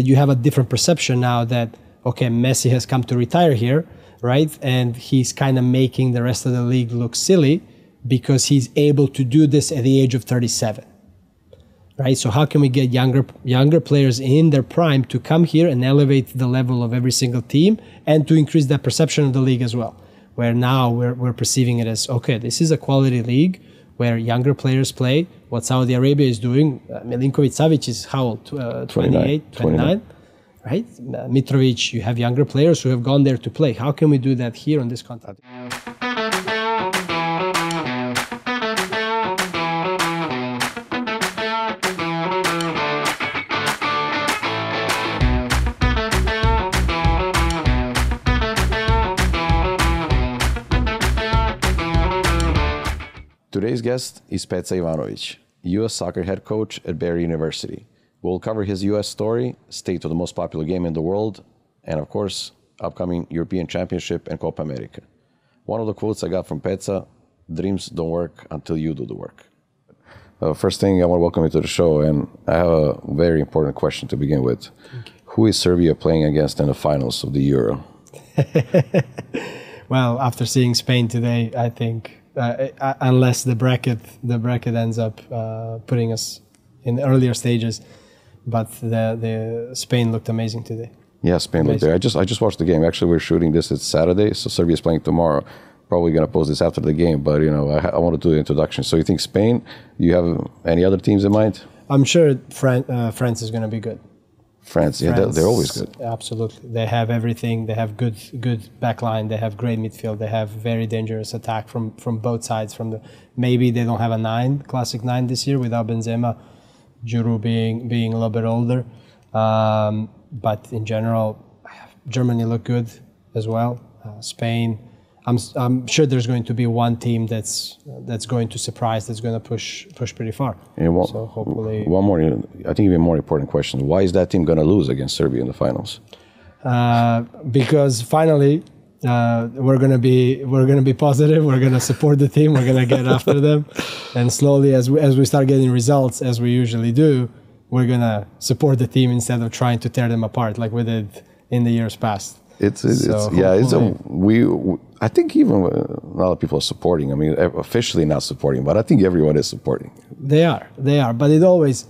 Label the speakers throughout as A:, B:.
A: you have a different perception now that, okay, Messi has come to retire here, right? And he's kind of making the rest of the league look silly because he's able to do this at the age of 37, right? So how can we get younger players in their prime to come here and elevate the level of every single team and to increase that perception of the league as well? Where now we're perceiving it as, okay, this is a quality league where younger players play. What Saudi Arabia is doing, Milinkovic-Savic is how old? 28, 29, right? Mitrovic, you have younger players who have gone there to play. How can we do that here on this continent?
B: Today's guest is Petsa Ivanovic, U.S. soccer head coach at Barry University. We'll cover his U.S. story, state of the most popular game in the world, and of course, upcoming European Championship and Copa America. One of the quotes I got from Petsa, dreams don't work until you do the work. First thing, I want to welcome you to the show, and I have a very important question to begin with. Who is Serbia playing against in the finals of the Euro?
A: Well, after seeing Spain today, I think unless the bracket ends up putting us in the earlier stages, but the Spain looked amazing today.
B: Yeah, Spain looked there. I just watched the game. Actually, we're shooting this. It's Saturday, so Serbia's playing tomorrow. Probably going to post this after the game, but you know, I want to do the introduction. So you think Spain? You have any other teams in mind?
A: I'm sure France is going to be good.
B: France, yeah, they're always good.
A: Absolutely, they have everything. They have good backline. They have great midfield. They have very dangerous attack from both sides. Maybe they don't have a classic nine this year without Benzema, Giroud being a little bit older. But in general, Germany look good as well. Spain. I'm sure there's going to be one team that's going to surprise, that's going to push pretty far. So hopefully,
B: one more. I think even more important question: why is that team going to lose against Serbia in the finals?
A: Because finally, we're going to be positive. We're going to support the team. We're going to get after them, and slowly, as we start getting results, as we usually do, we're going to support the team instead of trying to tear them apart like we did in the years past.
B: I think even a lot of people are supporting. I mean, officially not supporting, but I think everyone is supporting.
A: They are. But it always,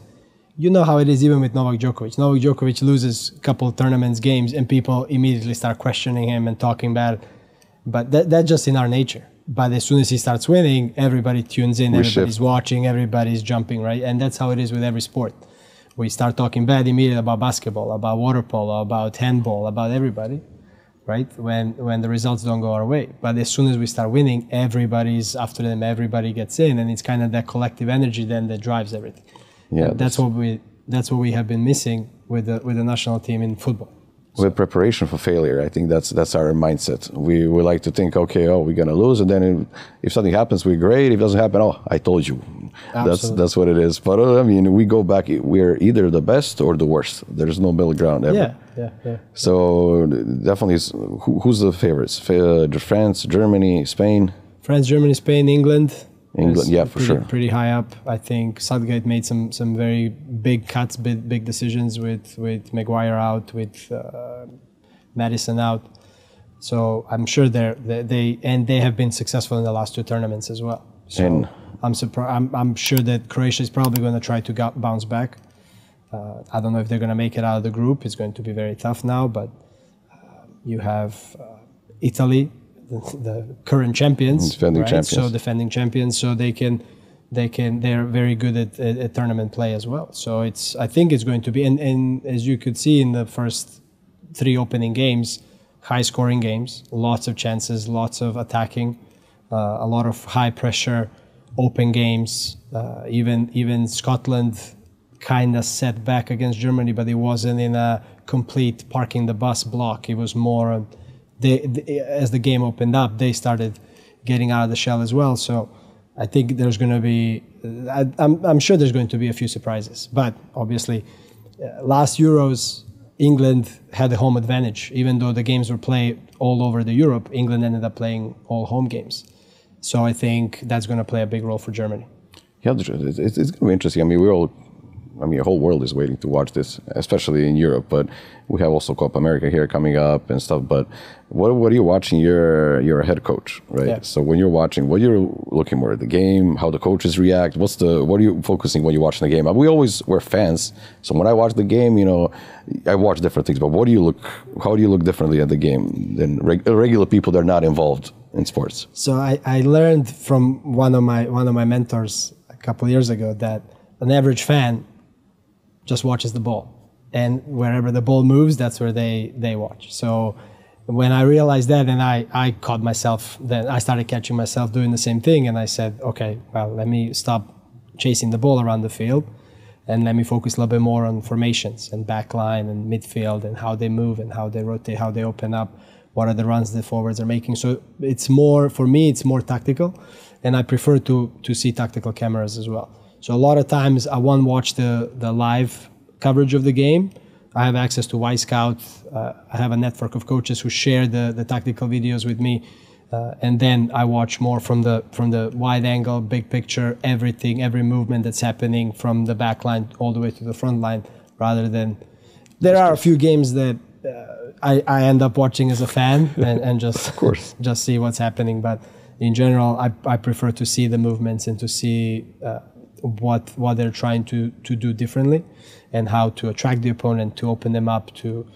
A: you know how it is even with Novak Djokovic. Novak Djokovic loses a couple of tournaments, games, and people immediately start questioning him and talking bad. But that's just in our nature. But as soon as he starts winning, everybody tunes in, everybody's watching, everybody's jumping, right? And that's how it is with every sport. We start talking bad immediately about basketball, about water polo, about handball, about everybody. Right, when the results don't go our way, but as soon as we start winning, everybody's after them. Everybody gets in, and it's kind of that collective energy then that drives everything. Yeah, that's what we have been missing with the national team in football.
B: With preparation for failure, I think that's our mindset. We like to think, okay, we're gonna lose, and then if something happens, we're great. If it doesn't happen, I told you. That's what it is. But I mean, we go back. We're either the best or the worst. There's no middle ground ever.
A: Yeah.
B: So definitely, who's the favorites? France, Germany, Spain.
A: France, Germany, Spain, England.
B: England, yeah, for sure.
A: Pretty high up. I think Southgate made some very big cuts, big decisions with Maguire out, with Madison out. So I'm sure they have been successful in the last two tournaments as well. So I'm sure that Croatia is probably going to try to bounce back. I don't know if they're going to make it out of the group. It's going to be very tough now, but you have Italy, the current champions,
B: defending
A: champions. So they're very good at tournament play as well. So I think it's going to be, and as you could see in the first three opening games, high scoring games, lots of chances, lots of attacking, a lot of high pressure, open games. Even Scotland kind of set back against Germany, but it wasn't in a complete parking the bus block. It was more, as the game opened up, they started getting out of the shell as well. So I think there's going to be, I'm sure there's going to be a few surprises. But obviously, last Euros, England had the home advantage. Even though the games were played all over the Europe, England ended up playing all home games. So I think that's going to play a big role for Germany.
B: Yeah, it's going to be interesting. I mean, we're all I mean, the whole world is waiting to watch this, especially in Europe. But we have also Copa America here coming up and stuff. But what are you watching? You're a head coach, right?
A: Yeah.
B: So when you're watching, what you're looking for, the game, how the coaches react, what are you focusing when you're watching the game? We're fans, so when I watch the game, you know, I watch different things. But how do you look differently at the game than regular people that are not involved in sports?
A: So I learned from one of my mentors a couple of years ago that an average fan just watches the ball, and wherever the ball moves, that's where they watch. So when I realized that, and I caught myself, then I started catching myself doing the same thing, and I said, okay, well, let me stop chasing the ball around the field, and let me focus a little bit more on formations and backline and midfield and how they move and how they rotate, how they open up, what are the runs the forwards are making. So it's more, for me, it's more tactical, and I prefer to see tactical cameras as well. So a lot of times I won't watch the live coverage of the game. I have access to Y-Scout. I have a network of coaches who share the tactical videos with me. And then I watch more from the wide angle, big picture, everything, every movement that's happening from the back line all the way to the front line, rather than... There are a few games that I end up watching as a fan and just,
B: of course,
A: just see what's happening. But in general, I prefer to see the movements and to see what they're trying to do differently, and how to attract the opponent, to open them up, to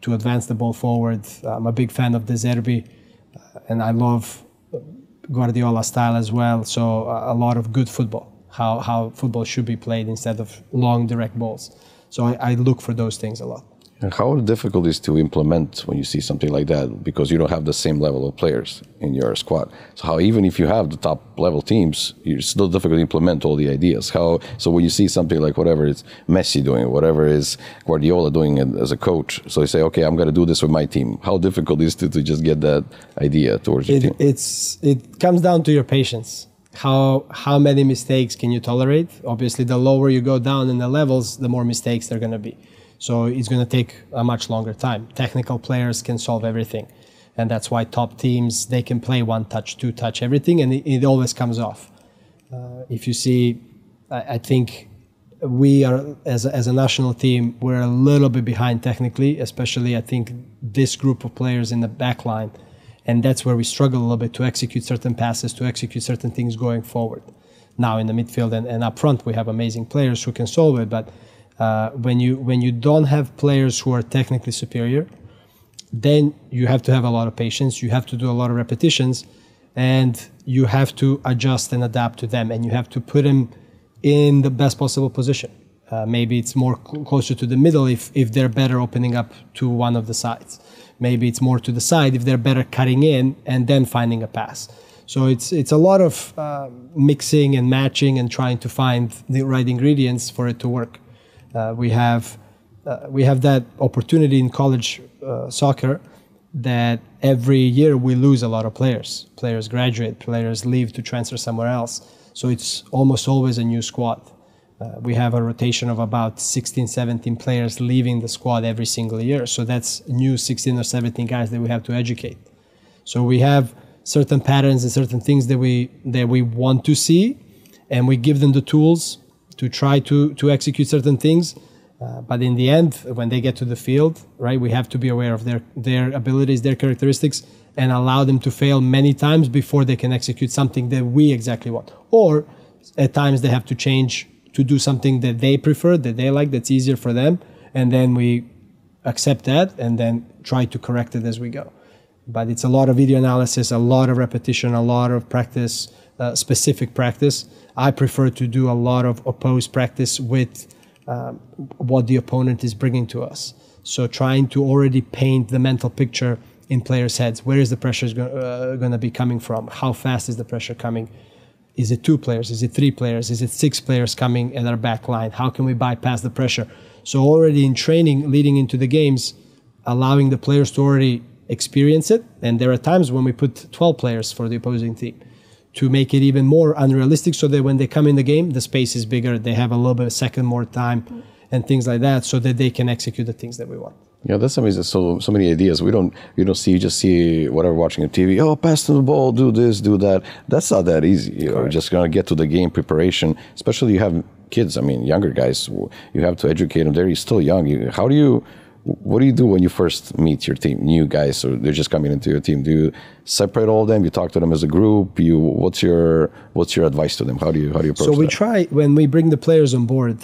A: advance the ball forward. I'm a big fan of De Zerbi, and I love Guardiola style as well. So a lot of good football, how football should be played instead of long direct balls. So I look for those things a lot.
B: And how difficult is to implement when you see something like that, because you don't have the same level of players in your squad? So how, even if you have the top level teams, it's still difficult to implement all the ideas. So when you see something like whatever it's Messi doing, whatever is Guardiola doing as a coach, so you say, okay, I'm going to do this with my team. How difficult is it to just get that idea towards your team?
A: It comes down to your patience. How many mistakes can you tolerate? Obviously, the lower you go down in the levels, the more mistakes there are going to be. So it's going to take a much longer time. Technical players can solve everything. And that's why top teams, they can play one touch, two touch, everything, and it always comes off. If you see, I think we are, as a national team, we're a little bit behind technically, especially I think this group of players in the back line. And that's where we struggle a little bit to execute certain passes, to execute certain things going forward. Now in the midfield and up front, we have amazing players who can solve it, but when you don't have players who are technically superior, then you have to have a lot of patience. You have to do a lot of repetitions, and you have to adjust and adapt to them, and you have to put them in the best possible position. Maybe it's more closer to the middle if they're better opening up to one of the sides. Maybe it's more to the side if they're better cutting in and then finding a pass. So it's a lot of mixing and matching and trying to find the right ingredients for it to work. We have that opportunity in college soccer that every year we lose a lot of players. Players graduate, players leave to transfer somewhere else. So it's almost always a new squad. We have a rotation of about 16, 17 players leaving the squad every single year. So that's new 16 or 17 guys that we have to educate. So we have certain patterns and certain things that we want to see, and we give them the tools to try to execute certain things. But in the end, when they get to the field, right, we have to be aware of their abilities, their characteristics, and allow them to fail many times before they can execute something that we exactly want. Or at times they have to change to do something that they prefer, that they like, that's easier for them. And then we accept that and then try to correct it as we go. But it's a lot of video analysis, a lot of repetition, a lot of practice, specific practice. I prefer to do a lot of opposed practice with what the opponent is bringing to us. So trying to already paint the mental picture in players' heads. Where is the pressure going to be coming from? How fast is the pressure coming? Is it 2 players? Is it 3 players? Is it 6 players coming at our back line? How can we bypass the pressure? So already in training, leading into the games, allowing the players to already experience it. And there are times when we put 12 players for the opposing team to make it even more unrealistic, so that when they come in the game, the space is bigger, they have a little bit of second more time and things like that, so that they can execute the things that we want.
B: Yeah, that's amazing. So many ideas. You don't see, you just see whatever watching on TV. Oh, pass them the ball, do this, do that. That's not that easy. You're just gonna get to the game preparation. Especially you have kids. I mean, younger guys. You have to educate them. They're still young. What do you do when you first meet your team, new guys, or they're just coming into your team? Do you separate all of them? You talk to them as a group. What's your advice to them? How do you approach that?
A: So we try, when we bring the players on board.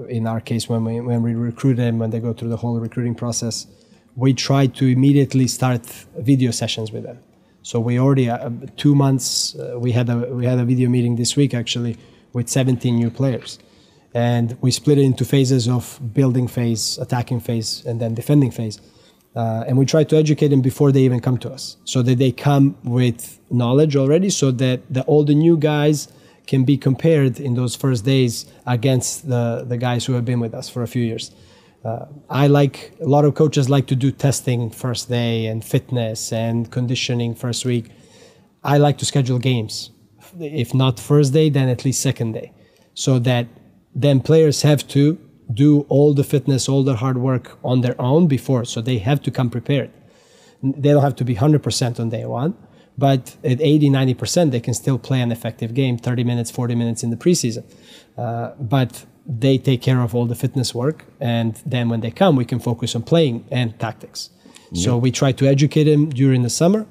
A: In our case, when we recruit them, when they go through the whole recruiting process, we try to immediately start video sessions with them. So we already 2 months. We had a video meeting this week actually with 17 new players. And we split it into phases of building phase, attacking phase, and then defending phase. And we try to educate them before they even come to us, so that they come with knowledge already, so that all the new guys can be compared in those first days against the guys who have been with us for a few years. A lot of coaches like to do testing first day and fitness and conditioning first week. I like to schedule games. If not first day, then at least second day, so that then players have to do all the fitness, all the hard work on their own before. So they have to come prepared. They don't have to be 100% on day one, but at 80, 90%, they can still play an effective game, 30 minutes, 40 minutes in the preseason. But they take care of all the fitness work. And then when they come, we can focus on playing and tactics. Yeah. So we try to educate them during the summer.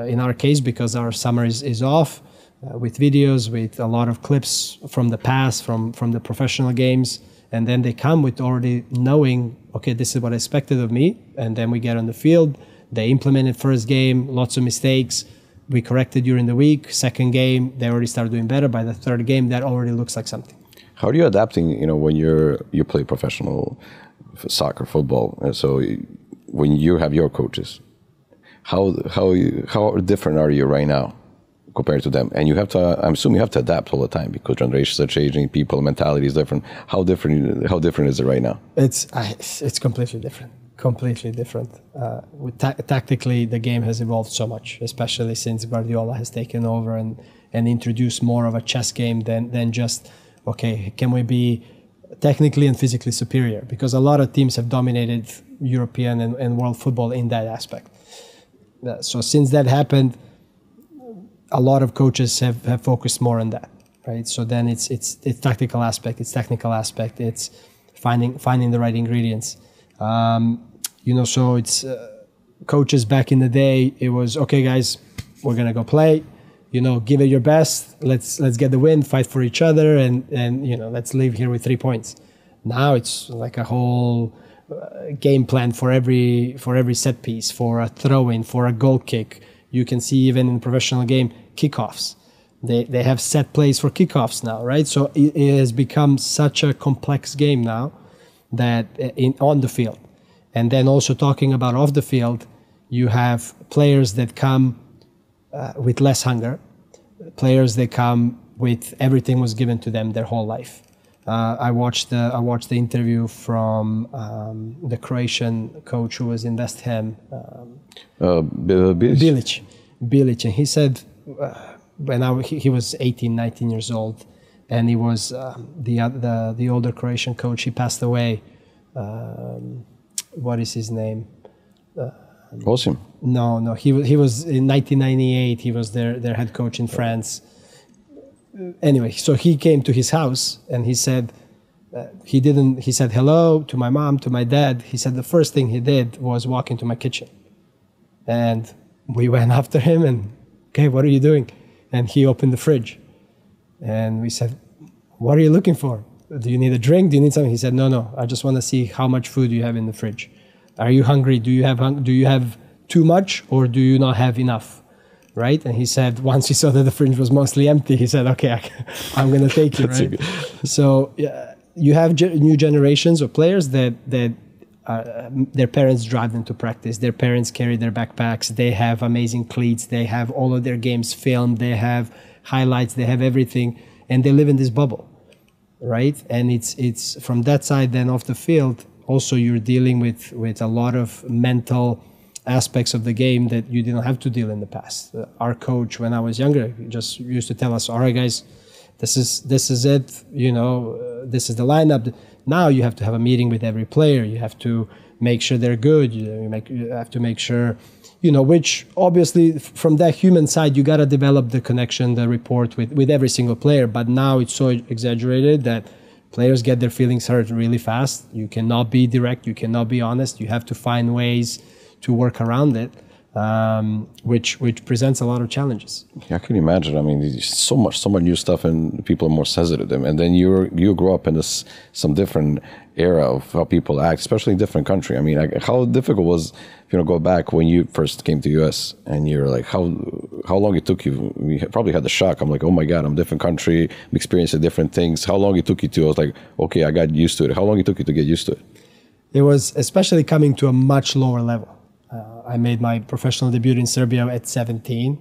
A: In our case, because our summer is off, with videos, with a lot of clips from the past, from the professional games. And then they come with already knowing, okay, this is what I expected of me. And then we get on the field. They implemented first game, lots of mistakes. We corrected during the week. Second game, they already started doing better. By the third game, that already looks like something.
B: How are you adapting, when you play professional soccer, football? So when you have your coaches, how different are you right now compared to them? And you have to, I'm assuming you have to adapt all the time, because generations are changing, people, mentality is different. How different is it right now?
A: It's completely different. Completely different. Tactically, the game has evolved so much, especially since Guardiola has taken over and introduced more of a chess game than just, okay, can we be technically and physically superior? Because a lot of teams have dominated European and world football in that aspect. So since that happened, a lot of coaches have focused more on that, right? So then it's tactical aspect, it's technical aspect, it's finding the right ingredients. So it's coaches back in the day. It was, okay, guys, we're gonna go play. Give it your best. Let's get the win. Fight for each other, and let's leave here with 3 points. Now it's like a whole game plan for every set piece, for a throw-in, for a goal kick. You can see even in professional game, kickoffs. They have set plays for kickoffs now, right? So it has become such a complex game now that on the field. And then also talking about off the field, you have players that come with less hunger, players that come with everything was given to them their whole life. I watched the interview from the Croatian coach who was in West Ham, Bilic, and he said he was 18, 19 years old, and he was the older Croatian coach. He passed away. What is his name?
B: Osim.
A: No. He was in 1998. He was their head coach in France. Anyway, so he came to his house and he said he said hello to my mom, to my dad. He said the first thing he did was walk into my kitchen, and we went after him and, okay, what are you doing? And he opened the fridge, and we said, what are you looking for? Do you need a drink? Do you need something? He said, no, I just want to see how much food you have in the fridge. Are you hungry? Do you have too much, or do you not have enough? Right? And he said, once he saw that the fridge was mostly empty, he said, okay, I'm going to take it, right? So you have new generations of players that their parents drive them to practice. Their parents carry their backpacks. They have amazing cleats. They have all of their games filmed. They have highlights. They have everything. And they live in this bubble, right? And it's from that side, then off the field, also you're dealing with a lot of mental aspects of the game that you didn't have to deal in the past. Our coach, when I was younger, just used to tell us, all right, guys, this is it, this is the lineup. Now you have to have a meeting with every player. You have to make sure they're good. You have to make sure, which obviously from that human side, you got to develop the connection, the rapport with every single player. But now it's so exaggerated that Players get their feelings hurt really fast. You cannot be direct. You cannot be honest. You have to find ways to work around it, which presents a lot of challenges.
B: Yeah, I can imagine. I mean, there's so much new stuff, and people are more sensitive to them. And then you grow up in some different era of how people act, especially in different country. I mean, how difficult was, go back when you first came to US, and you're like, how long it took you? We probably had the shock. I'm like, oh my God, I'm a different country, I'm experiencing different things. How long it took you to? I was like, okay, I got used to it. How long it took you to get used to it?
A: It was especially coming to a much lower level. I made my professional debut in Serbia at 17,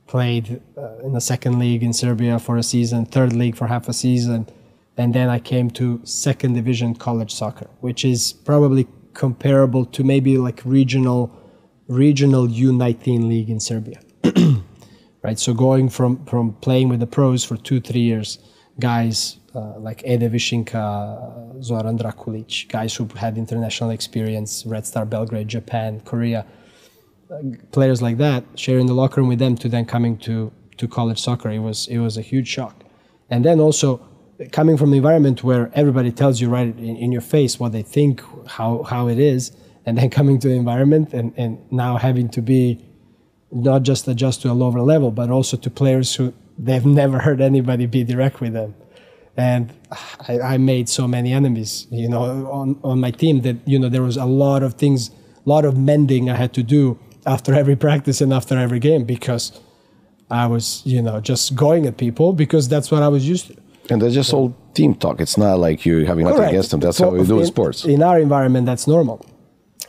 A: played in the second league in Serbia for a season, third league for half a season, and then I came to second division college soccer, which is probably comparable to maybe like regional U19 league in Serbia. Right, so going from playing with the pros for 2-3 years, guys like Ede Višinka, Zoran Drakulić, guys who had international experience, Red Star Belgrade, Japan, Korea, players like that, sharing the locker room with them, to then coming to college soccer, it was a huge shock. And then also coming from an environment where everybody tells you right in your face what they think, how it is, and then coming to the environment and now having to be not just adjust to a lower level, but also to players who they've never heard anybody be direct with them. And I made so many enemies, on my team that, there was a lot of things, a lot of mending I had to do after every practice and after every game, because I was, just going at people because that's what I was used to.
B: And that's just all team talk. It's not like you having nothing against them. That's how we do in sports.
A: In our environment, that's normal,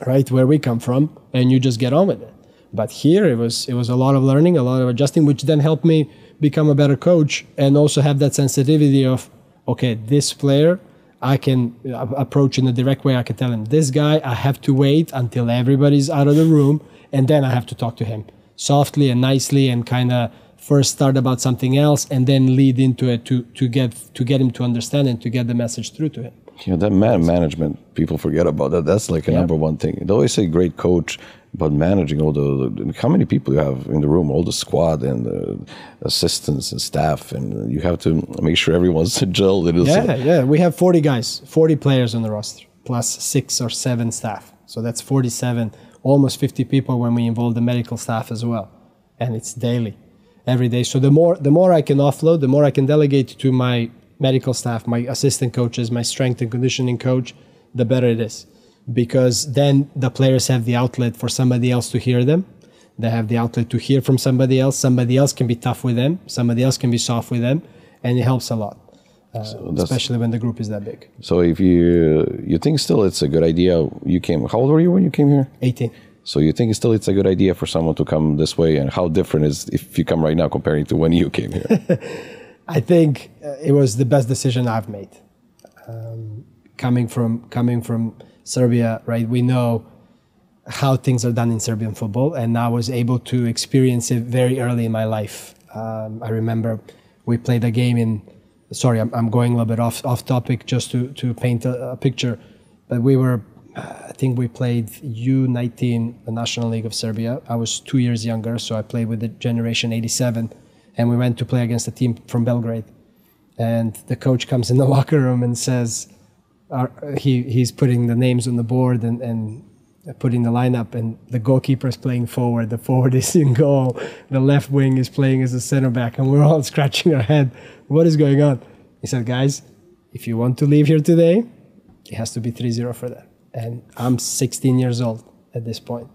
A: right? Where we come from, and you just get on with it. But here, it was a lot of learning, a lot of adjusting, which then helped me become a better coach and also have that sensitivity of, okay, this player I can approach in a direct way. I can tell him, this guy, I have to wait until everybody's out of the room, and then I have to talk to him softly and nicely and kind of first start about something else and then lead into it to get him to understand and to get the message through to him.
B: That management, people forget about that. That's like a number one thing. They always say great coach, but managing all how many people you have in the room, all the squad and the assistants and staff, and you have to make sure everyone's gelled.
A: Yeah. We have 40 guys, 40 players on the roster, plus 6 or 7 staff. So that's 47, almost 50 people when we involve the medical staff as well. And it's daily, every day. So the more I can offload, the more I can delegate to my medical staff, my assistant coaches, my strength and conditioning coach, the better it is. Because then the players have the outlet for somebody else to hear them. They have the outlet to hear from somebody else. Somebody else can be tough with them. Somebody else can be soft with them. And it helps a lot, especially when the group is that big.
B: So if you think still it's a good idea, how old were you when you came here?
A: 18.
B: So you think still it's a good idea for someone to come this way, and how different is if you come right now comparing to when you came here?
A: I think it was the best decision I've made. Coming from Serbia, right? We know how things are done in Serbian football, and I was able to experience it very early in my life. I remember we played a game I'm going a little bit off topic just to paint a picture, but I think we played U19, the National League of Serbia. I was 2 years younger, so I played with the generation 87, and we went to play against a team from Belgrade. And the coach comes in the locker room and says, he's putting the names on the board and putting the lineup, and the goalkeeper is playing forward, the forward is in goal, the left wing is playing as a center back, and we're all scratching our head. What is going on? He said, guys, if you want to leave here today, it has to be 3-0 for them. And I'm 16 years old at this point,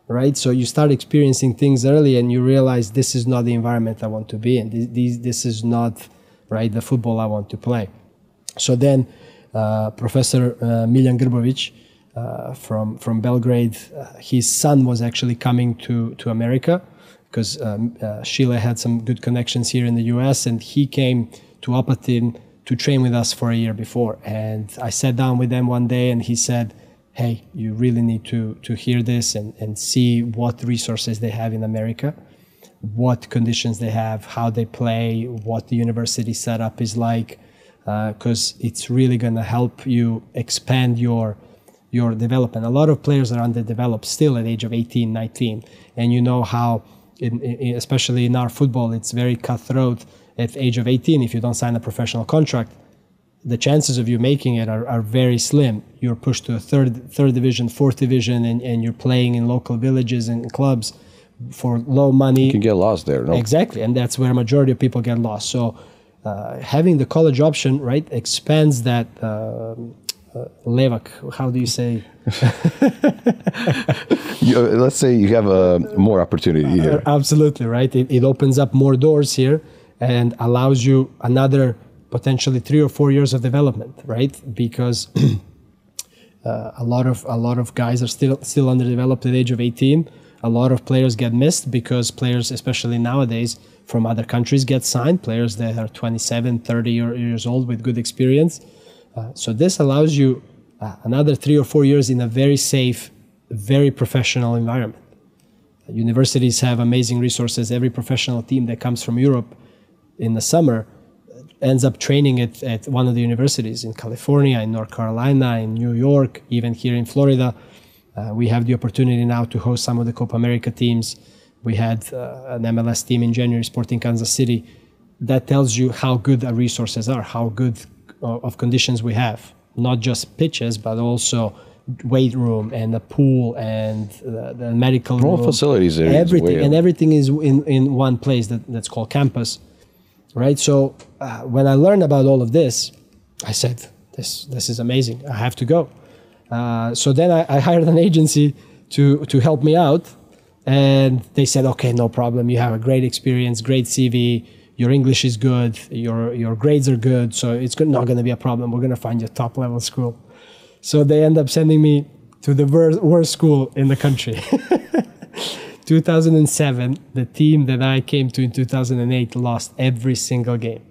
A: right? So you start experiencing things early and you realize this is not the environment I want to be in. This is not, right, the football I want to play. So then Professor Miljan Grbovic from Belgrade, his son was actually coming to America because Sheila had some good connections here in the US, and he came to Apatin to train with us for a year before. And I sat down with them one day and he said, hey, you really need to hear this and see what resources they have in America, what conditions they have, how they play, what the university setup is like, because it's really going to help you expand your development. A lot of players are underdeveloped still at the age of 18, 19. And you know how, especially in our football, it's very cutthroat. At the age of 18, if you don't sign a professional contract, the chances of you making it are very slim. You're pushed to a third division, fourth division, and you're playing in local villages and clubs for low money.
B: You can get lost there, no?
A: Exactly, and that's where a majority of people get lost. So having the college option, right, expands that levak. How do you say?
B: Let's say you have more opportunity here.
A: Absolutely, right. It opens up more doors here and allows you another potentially 3 or 4 years of development, right? Because a lot of guys are still underdeveloped at the age of 18. A lot of players get missed because players, especially nowadays, from other countries get signed, players that are 27, 30 years old with good experience. So this allows you another 3 or 4 years in a very safe, very professional environment. Universities have amazing resources. Every professional team that comes from Europe in the summer ends up training at one of the universities in California, in North Carolina, in New York, even here in Florida. We have the opportunity now to host some of the Copa America teams. We had an MLS team in January, Sporting Kansas City. That tells you how good our resources are, how good of conditions we have. Not just pitches, but also weight room and a pool and the medical room.
B: All facilities there.
A: Everything is in one place that's called campus. Right, so when I learned about all of this, I said, "This is amazing. I have to go." So then I hired an agency to help me out, and they said, "Okay, no problem. You have a great experience, great CV. Your English is good. Your grades are good. So it's not going to be a problem. We're going to find you a top level school." So they end up sending me to the worst school in the country. 2007, the team that I came to in 2008 lost every single game.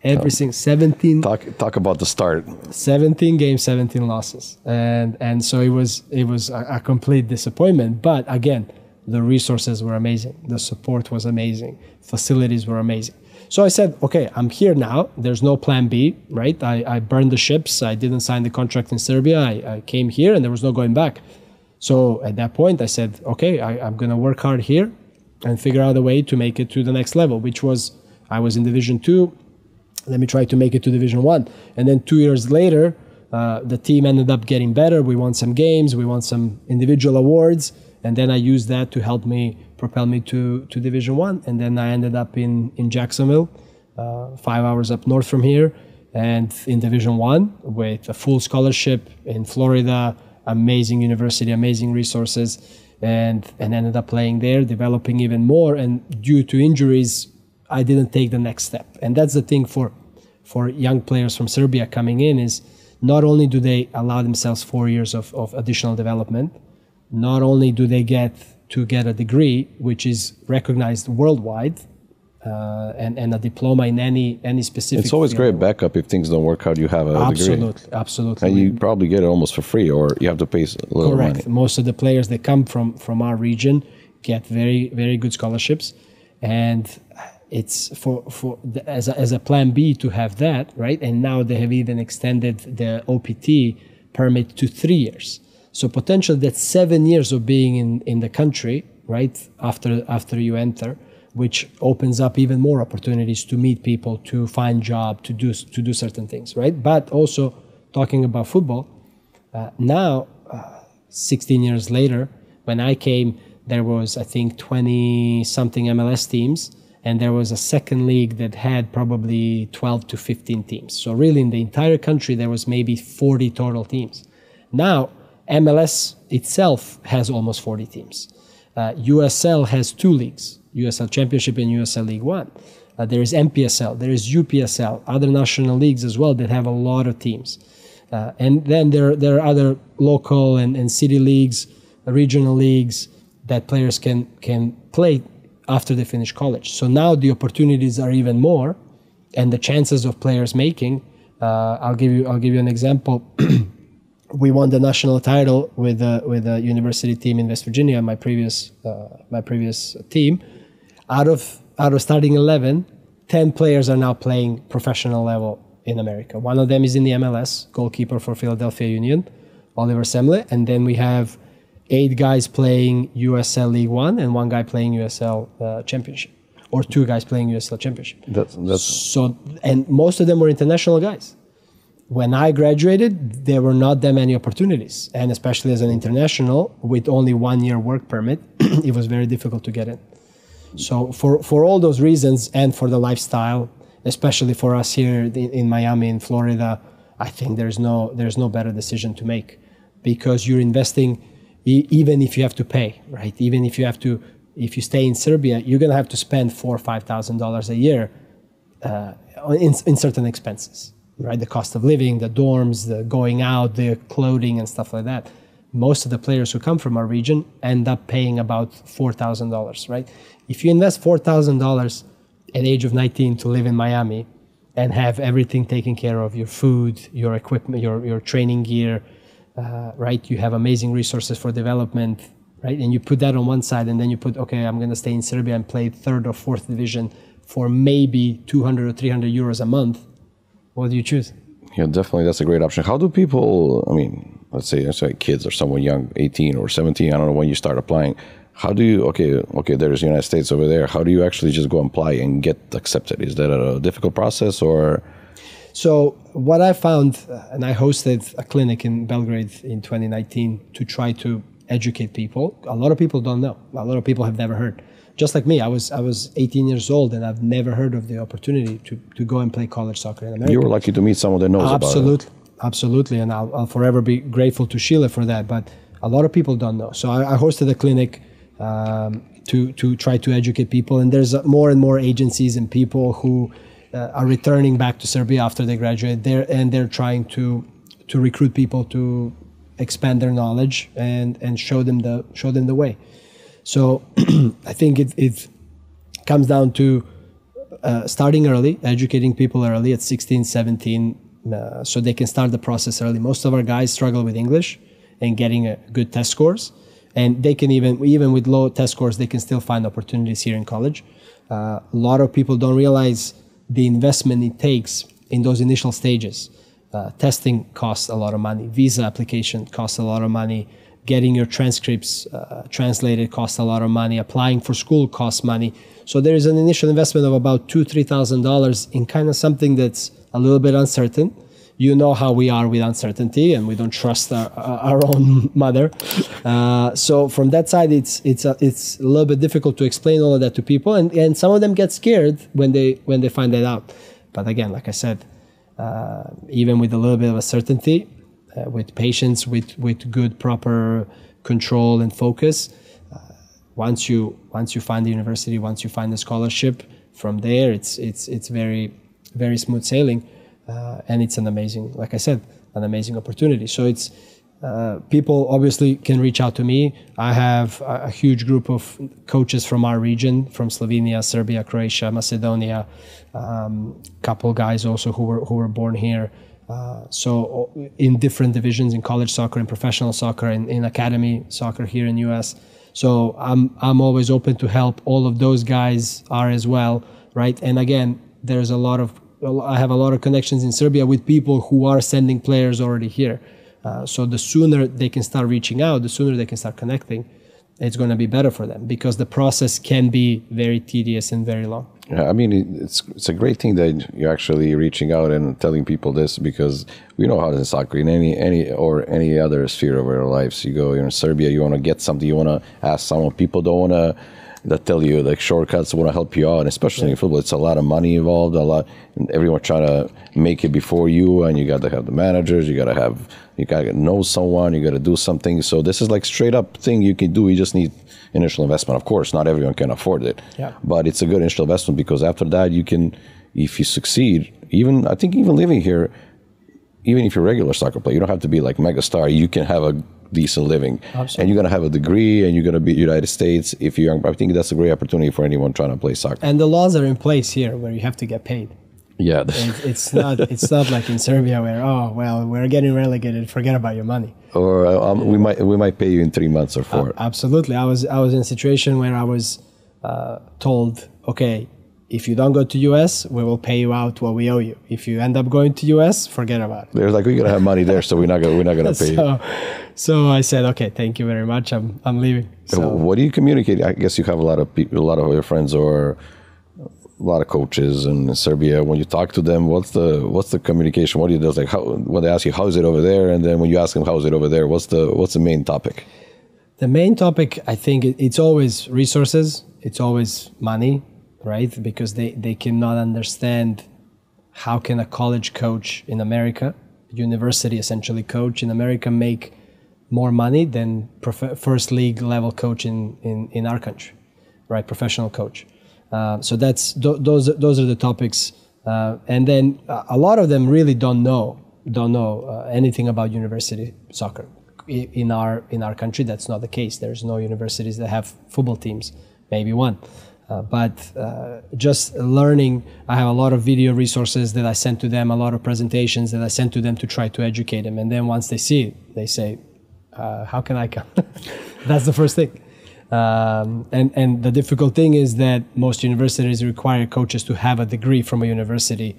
A: Every single 17.
B: Talk about the start.
A: 17 games, 17 losses. And so it was a complete disappointment. But again, the resources were amazing. The support was amazing. Facilities were amazing. So I said, okay, I'm here now. There's no plan B, right? I burned the ships. I didn't sign the contract in Serbia. I came here and there was no going back. So at that point, I said, okay, I'm going to work hard here and figure out a way to make it to the next level, which was, I was in Division 2. Let me try to make it to Division 1. And then 2 years later, the team ended up getting better. We won some games. We won some individual awards. And then I used that to help me propel me to Division 1. And then I ended up in Jacksonville, 5 hours up north from here, and in Division 1 with a full scholarship in Florida, amazing university, amazing resources, and ended up playing there, developing even more. And due to injuries, I didn't take the next step. And that's the thing for young players from Serbia coming in, is not only do they allow themselves 4 years of additional development, not only do they get a degree, which is recognized worldwide, and a diploma in any specific
B: It's always
A: field.
B: great backup if things don't work out. You have a degree.
A: Absolutely.
B: And you probably get it almost for free, or you have to pay a little
A: Correct.
B: money.
A: Most of the players that come from our region get very, very good scholarships, and it's as a plan B to have that, right? And now they have even extended the OPT permit to 3 years. So potentially that's 7 years of being in the country, right? After you enter, which opens up even more opportunities to meet people, to find job, to do certain things, right? But also talking about football, now 16 years later, when I came, there was, I think, 20-something MLS teams, and there was a second league that had probably 12 to 15 teams. So really in the entire country, there was maybe 40 total teams. Now, MLS itself has almost 40 teams. USL has 2 leagues, USL Championship and USL League One. There is MPSL, there is UPSL, other national leagues as well that have a lot of teams. And then there are other local and city leagues, regional leagues that players can play after they finish college. So now the opportunities are even more, and the chances of players making. I'll give you an example. We won the national title with a university team in West Virginia, my previous team. Out of starting 11, 10 players are now playing professional level in America. One of them is in the MLS, goalkeeper for Philadelphia Union, Oliver Semle, and then we have 8 guys playing USL League One and 1 guy playing USL Championship, or 2 guys playing USL Championship.
B: That's
A: so, and most of them were international guys. when I graduated, there were not that many opportunities. And especially as an international with only 1 year work permit, it was very difficult to get in. So for all those reasons and for the lifestyle, especially for us here in Miami, in Florida, I think there's no better decision to make, because you're investing, even if you have to pay, right? Even if you stay in Serbia, you're going to have to spend $4,000 or $5,000 a year in certain expenses, right? The cost of living, the dorms, the going out, the clothing and stuff like that. Most of the players who come from our region end up paying about $4,000, right? If you invest $4,000 at the age of 19 to live in Miami and have everything taken care of, your food, your equipment, your training gear, right? You have amazing resources for development, right? And you put that on one side, and then you put, okay, I'm going to stay in Serbia and play third or fourth division for maybe 200 or 300 euros a month. What do you choose?
B: Yeah, definitely. That's a great option. How do people, I mean, let's say kids or someone young, 18 or 17, I don't know when you start applying. How do you, okay, there's the United States over there. How do you actually just go and apply and get accepted? Is that a difficult process or?
A: So what I found, and I hosted a clinic in Belgrade in 2019 to try to educate people. A lot of people don't know. A lot of people have never heard. Just like me, I was 18 years old and I've never heard of the opportunity to go and play college soccer in America.
B: You were lucky to meet someone that knows about it.
A: Absolutely, and I'll forever be grateful to Sheila for that. But a lot of people don't know. So I hosted a clinic to try to educate people, and there's more and more agencies and people who are returning back to Serbia after they graduate. They're trying to recruit people to expand their knowledge and show them the way. So I think it comes down to starting early, educating people early at 16, 17, so they can start the process early. Most of our guys struggle with English and getting good test scores, and they can even with low test scores, they can still find opportunities here in college. A lot of people don't realize the investment it takes in those initial stages. Testing costs a lot of money. Visa application costs a lot of money. Getting your transcripts translated costs a lot of money. Applying for school costs money. So there is an initial investment of about $2,000-$3,000 in kind of something that's a little bit uncertain. You know how we are with uncertainty, and we don't trust our own mother. So from that side, it's a little bit difficult to explain all of that to people, and some of them get scared when they find that out. But again, like I said, even with a little bit of a certainty, with patience, with good proper control and focus, once you find the university, once you find the scholarship, from there it's very, very smooth sailing, and it's an amazing, like I said, an amazing opportunity. So it's people obviously can reach out to me. I have a huge group of coaches from our region, from Slovenia, Serbia, Croatia, Macedonia, couple guys also who were born here. So in different divisions, in college soccer, in professional soccer, in academy soccer here in US. So I'm always open to help. All of those guys are as well, right? And again, I have a lot of connections in Serbia with people who are sending players already here. So the sooner they can start reaching out, the sooner they can start connecting, it's going to be better for them, because the process can be very tedious and very long.
B: Yeah, I mean, it's a great thing that you're actually reaching out and telling people this, because we know how it is in soccer, in any other sphere of our lives. You're in Serbia, you want to get something, you want to ask someone. People don't want to that tell you like shortcuts, want to help you out, and especially in football, it's a lot of money involved, and everyone trying to make it before you, and you got to have the managers, you got to know someone, you got to do something. So this is like straight up thing you can do. You just need initial investment. Of course, not everyone can afford it, but it's a good initial investment, because after that you can, if you succeed, even living here, even if you're a regular soccer player, you don't have to be like mega star. You can have a decent living. Absolutely. And you're going to have a degree, and you're going to be United States if you're young. I think that's a great opportunity for anyone trying to play soccer.
A: And the laws are in place here where you have to get paid.
B: Yeah,
A: it's not like in Serbia where we're getting relegated, forget about your money.
B: Or we might pay you in 3 months or 4.
A: Absolutely. I was in a situation where I was told, okay, if you don't go to US, we will pay you out what we owe you. If you end up going to US, forget about it.
B: They're like, we're gonna have money there, so we're not gonna pay you.
A: So I said, okay, thank you very much. I'm leaving. So
B: what do you communicate? I guess you have a lot of people, a lot of your friends, or lot of coaches in Serbia. When you talk to them, what's the communication? What do you do? Like when they ask you how is it over there, and then when you ask them how is it over there, what's the main topic?
A: The main topic, I think, it's always resources. It's always money, right? Because they cannot understand how can a college coach in America, university essentially coach in America, make more money than first league level coach in our country, right? Professional coach. So those are the topics, and then a lot of them really don't know anything about university soccer. In our country, that's not the case. There's no universities that have football teams, maybe one. But just learning, I have a lot of video resources that I send to them, a lot of presentations that I send to them to try to educate them. And then once they see it, they say, how can I come? That's the first thing. And the difficult thing is that most universities require coaches to have a degree from a university.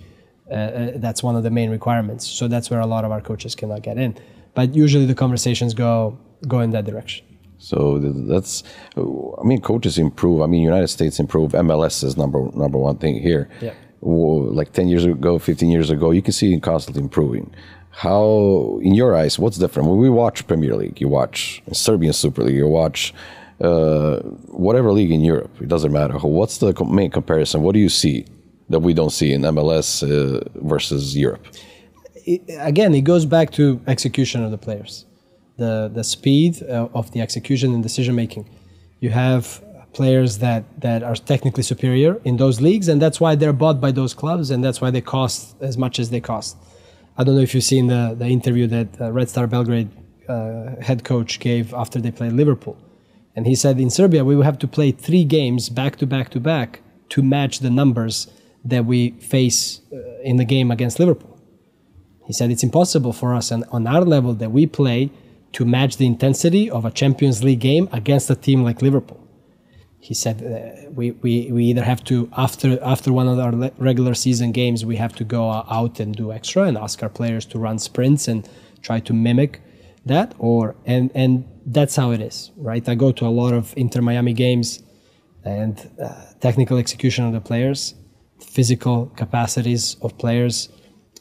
A: That's one of the main requirements. So that's where a lot of our coaches cannot get in. But usually the conversations go in that direction.
B: So that's, I mean, coaches improve. I mean, United States improve. MLS is number one thing here. Yeah. Like 10 years ago, 15 years ago, you can see it constantly improving. How, in your eyes, what's different? When we watch Premier League, you watch Serbian Super League, you watch whatever league in Europe, it doesn't matter. What's the main comparison? What do you see that we don't see in MLS versus Europe?
A: It goes back to execution of the players. The speed of the execution and decision making. You have players that are technically superior in those leagues, and that's why they're bought by those clubs, and that's why they cost as much as they cost. I don't know if you've seen the interview that Red Star Belgrade head coach gave after they played Liverpool. And he said, in Serbia, we will have to play 3 games back to back to back to match the numbers that we face in the game against Liverpool. He said, it's impossible for us on our level that we play to match the intensity of a Champions League game against a team like Liverpool. He said, we either have to, after one of our regular season games, we have to go out and do extra and ask our players to run sprints and try to mimic that, and that's how it is, right? I go to a lot of Inter Miami games, and technical execution of the players, physical capacities of players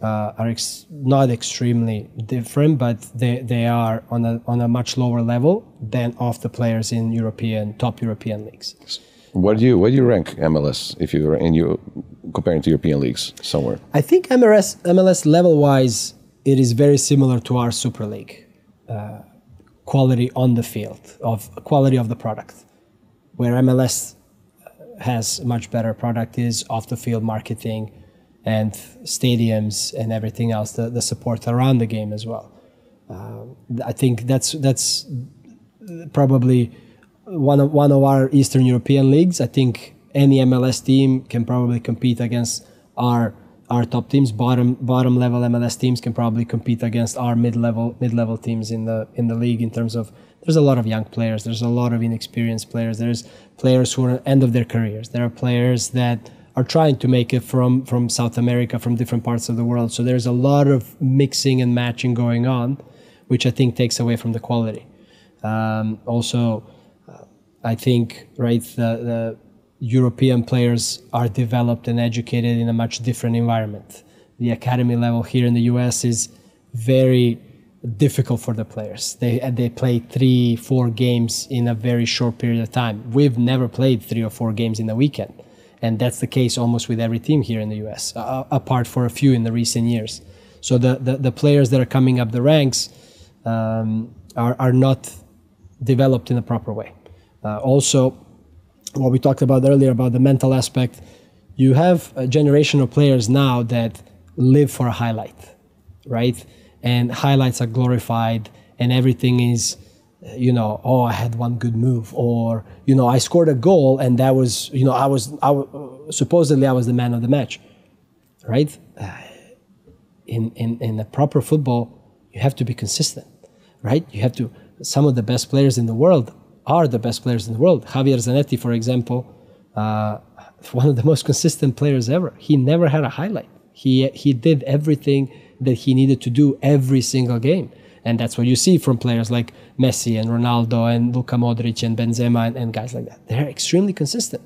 A: are not extremely different, but they are on a much lower level than of the players in top European leagues.
B: Where do you rank MLS if you comparing to European leagues somewhere? I
A: think MLS level wise, it is very similar to our Super League. Quality on the field, of quality of the product. Where MLS has much better product is off the field marketing and stadiums and everything else, the support around the game as well. I think that's probably one of our Eastern European leagues. I think any MLS team can probably compete against our top teams. Bottom level MLS teams can probably compete against our mid level teams in the league, in terms of there's a lot of young players, there's a lot of inexperienced players, there's players who are at the end of their careers, there are players that are trying to make it from South America, from different parts of the world. So there's a lot of mixing and matching going on, which I think takes away from the quality. Also, I think, right, the European players are developed and educated in a much different environment. The academy level here in the US is very difficult for the players. They play 3-4 games in a very short period of time. We've never played 3 or 4 games in a weekend. And that's the case almost with every team here in the US, apart for a few in the recent years. So the players that are coming up the ranks are not developed in a proper way. Also, what we talked about earlier about the mental aspect, you have a generation of players now that live for a highlight, right? And highlights are glorified, and everything is, I had one good move, or, I scored a goal and that was, supposedly I was the man of the match, right? In a proper football, you have to be consistent, right? Some of the best players in the world are the best players in the world. Javier Zanetti, for example, one of the most consistent players ever. He never had a highlight. He did everything that he needed to do every single game. And that's what you see from players like Messi and Ronaldo and Luka Modric and Benzema and guys like that. They're extremely consistent.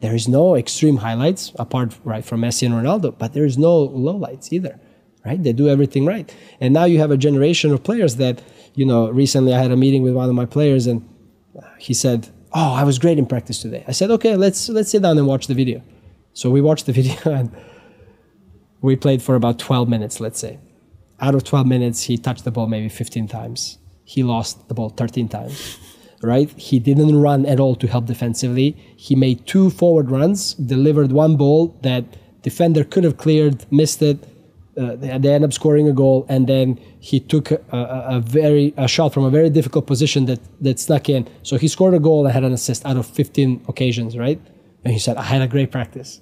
A: There is no extreme highlights apart from Messi and Ronaldo, but there is no lowlights either, right? They do everything right. And now you have a generation of players that, recently I had a meeting with one of my players and he said, "Oh, I was great in practice today." I said, "Okay, let's sit down and watch the video." So we watched the video and we played for about 12 minutes, let's say. Out of 12 minutes, he touched the ball maybe 15 times. He lost the ball 13 times, right? He didn't run at all to help defensively. He made 2 forward runs, delivered 1 ball that defender could have cleared, missed it. They ended up scoring a goal, and then he took a shot from a very difficult position that snuck in. So he scored a goal and had an assist out of 15 occasions, right? And he said, "I had a great practice."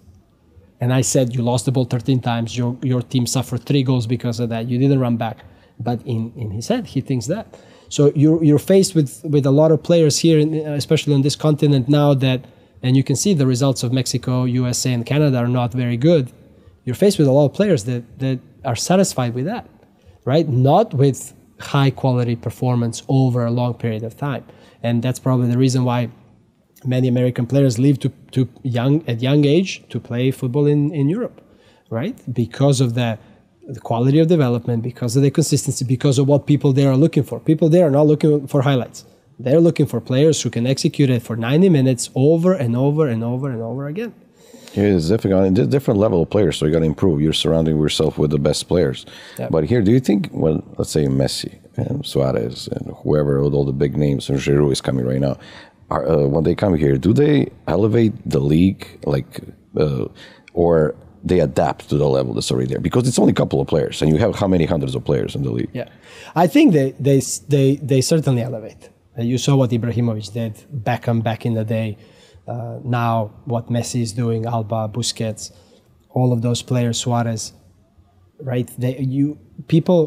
A: And I said, "You lost the ball 13 times. Your team suffered 3 goals because of that. You didn't run back." But in his head, he thinks that. So you're faced with a lot of players here, especially on this continent now and you can see the results of Mexico, USA, and Canada are not very good. You're faced with a lot of players that are satisfied with that, right? Not with high quality performance over a long period of time. And that's probably the reason why many American players leave at young age to play football in Europe, right? Because of the quality of development, because of the consistency, because of what people there are looking for. People there are not looking for highlights. They're looking for players who can execute it for 90 minutes over and over and over and over again.
B: Yeah, it's difficult. It's a different level of players, so you got to improve. You're surrounding yourself with the best players. Yep. But here, do you think, let's say Messi and Suarez and whoever, with all the big names, and Giroud is coming right now, when they come here, do they elevate the league, or they adapt to the level that's already there? Because it's only a couple of players, and you have how many hundreds of players in the league?
A: Yeah, I think they certainly elevate. You saw what Ibrahimovic did, Beckham back in the day. Now what Messi is doing, Alba, Busquets, all of those players, Suarez, right? People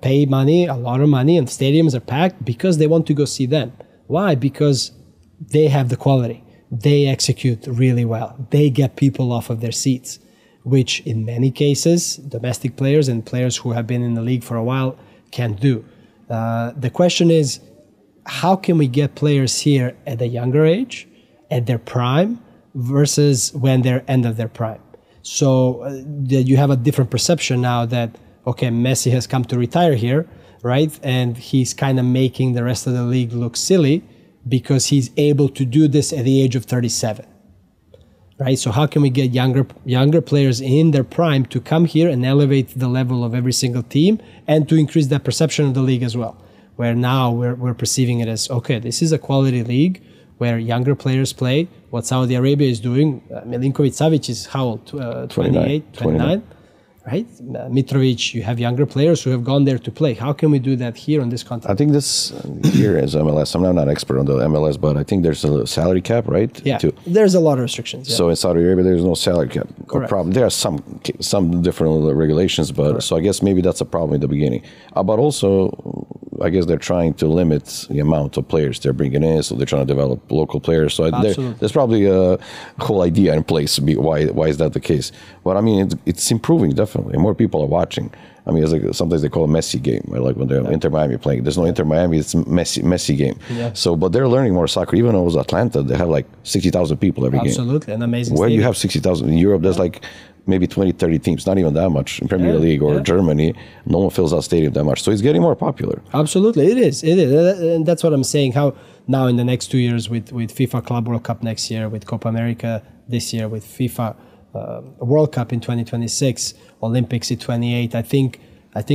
A: pay money, a lot of money, and stadiums are packed because they want to go see them. Why? Because they have the quality. They execute really well. They get people off of their seats, which in many cases, domestic players and players who have been in the league for a while can't do. The question is, how can we get players here at a younger age, at their prime, versus when they're end of their prime? So you have a different perception now that, okay, Messi has come to retire here, right? And he's kind of making the rest of the league look silly because he's able to do this at the age of 37, right? So how can we get younger players in their prime to come here and elevate the level of every single team and to increase that perception of the league as well? Where now we're perceiving it as, okay, this is a quality league where younger players play. What Saudi Arabia is doing, Milinkovic-Savic is how old? 28, 29, right? Mitrovic, you have younger players who have gone there to play. How can we do that here on this continent?
B: I think this here is MLS. I'm not an expert on the MLS, but I think there's a salary cap, right?
A: Yeah, there's a lot of restrictions. Yeah.
B: So in Saudi Arabia, there's no salary cap.
A: Correct.
B: Problem. There are some different regulations, but correct. So I guess maybe that's a problem in the beginning. But also, I guess they're trying to limit the amount of players they're bringing in, so they're trying to develop local players. So there's probably a whole idea in place. Why is that the case? But I mean, it's improving definitely. More people are watching. I mean, it's like sometimes they call it a Messi game. Right? Like when they're Inter Miami playing. There's no Inter Miami. It's Messi game. Yeah. So, but they're learning more soccer. Even though it was Atlanta, they have like 60,000 people every game.
A: Absolutely, an amazing.
B: Where you have 60,000 in Europe, there's like maybe 20, 30 teams, not even that much. In Premier League or Germany, no one fills out stadium that much. So it's getting more popular.
A: Absolutely, it is. And that's what I'm saying. How now in the next 2 years with FIFA Club World Cup next year, with Copa America this year, with FIFA World Cup in 2026, Olympics in 28, I think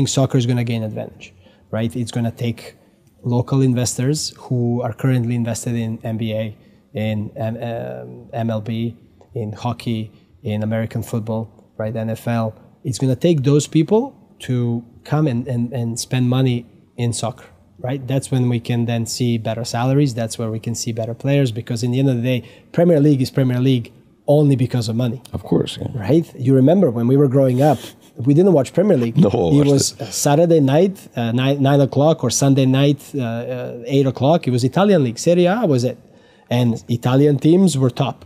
A: soccer is going to gain advantage, right? It's going to take local investors who are currently invested in NBA, in MLB, in hockey, in American football, right, NFL. It's going to take those people to come and spend money in soccer, right? That's when we can then see better salaries. That's where we can see better players, because in the end of the day, Premier League is Premier League only because of money.
B: Of course, yeah.
A: Right? You remember when we were growing up, we didn't watch Premier League.
B: No,
A: it was Saturday night, 9 o'clock, or Sunday night, 8 o'clock. It was Italian League. Serie A was it. And Italian teams were top.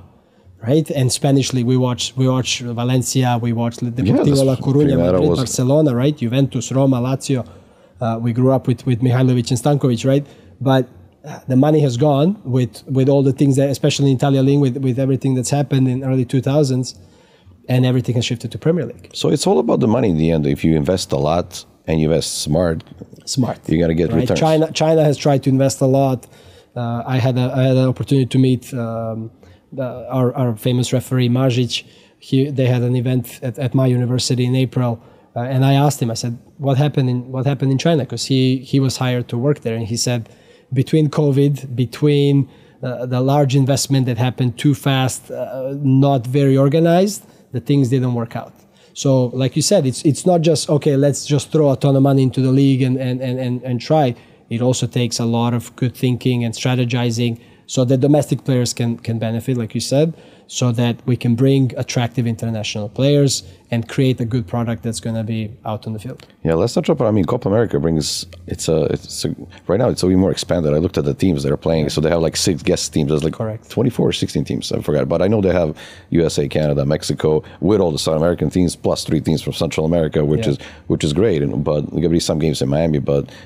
A: Right? And Spanish League, we watch Valencia, we watch Deportivo La Coruña, Madrid, Barcelona, right? Juventus, Roma, Lazio. We grew up with Mihailovic and Stankovic, right? But the money has gone with all the things that, especially in Italia League, with everything that's happened in early 2000s, and everything has shifted to Premier League.
B: So it's all about the money in the end. If you invest a lot and you invest smart, you're gonna get returns.
A: China has tried to invest a lot. I had an opportunity to meet our famous referee Marzic. They had an event at my university in April, and I asked him. I said, "What happened in China?" Because he was hired to work there, and he said, between COVID, between the large investment that happened too fast, not very organized, the things didn't work out. So, like you said, it's not just, okay, let's just throw a ton of money into the league and try. It also takes a lot of good thinking and strategizing so that domestic players can benefit, like you said, so that we can bring attractive international players and create a good product that's going to be out on the field.
B: Yeah, let's not drop it. I mean, Copa America brings, right now it's even more expanded. I looked at the teams that are playing, so they have like 6 guest teams. There's like
A: Correct.
B: 24 or 16 teams, I forgot. But I know they have USA, Canada, Mexico, with all the South American teams, plus 3 teams from Central America, which is great. But there's going to be some games in Miami,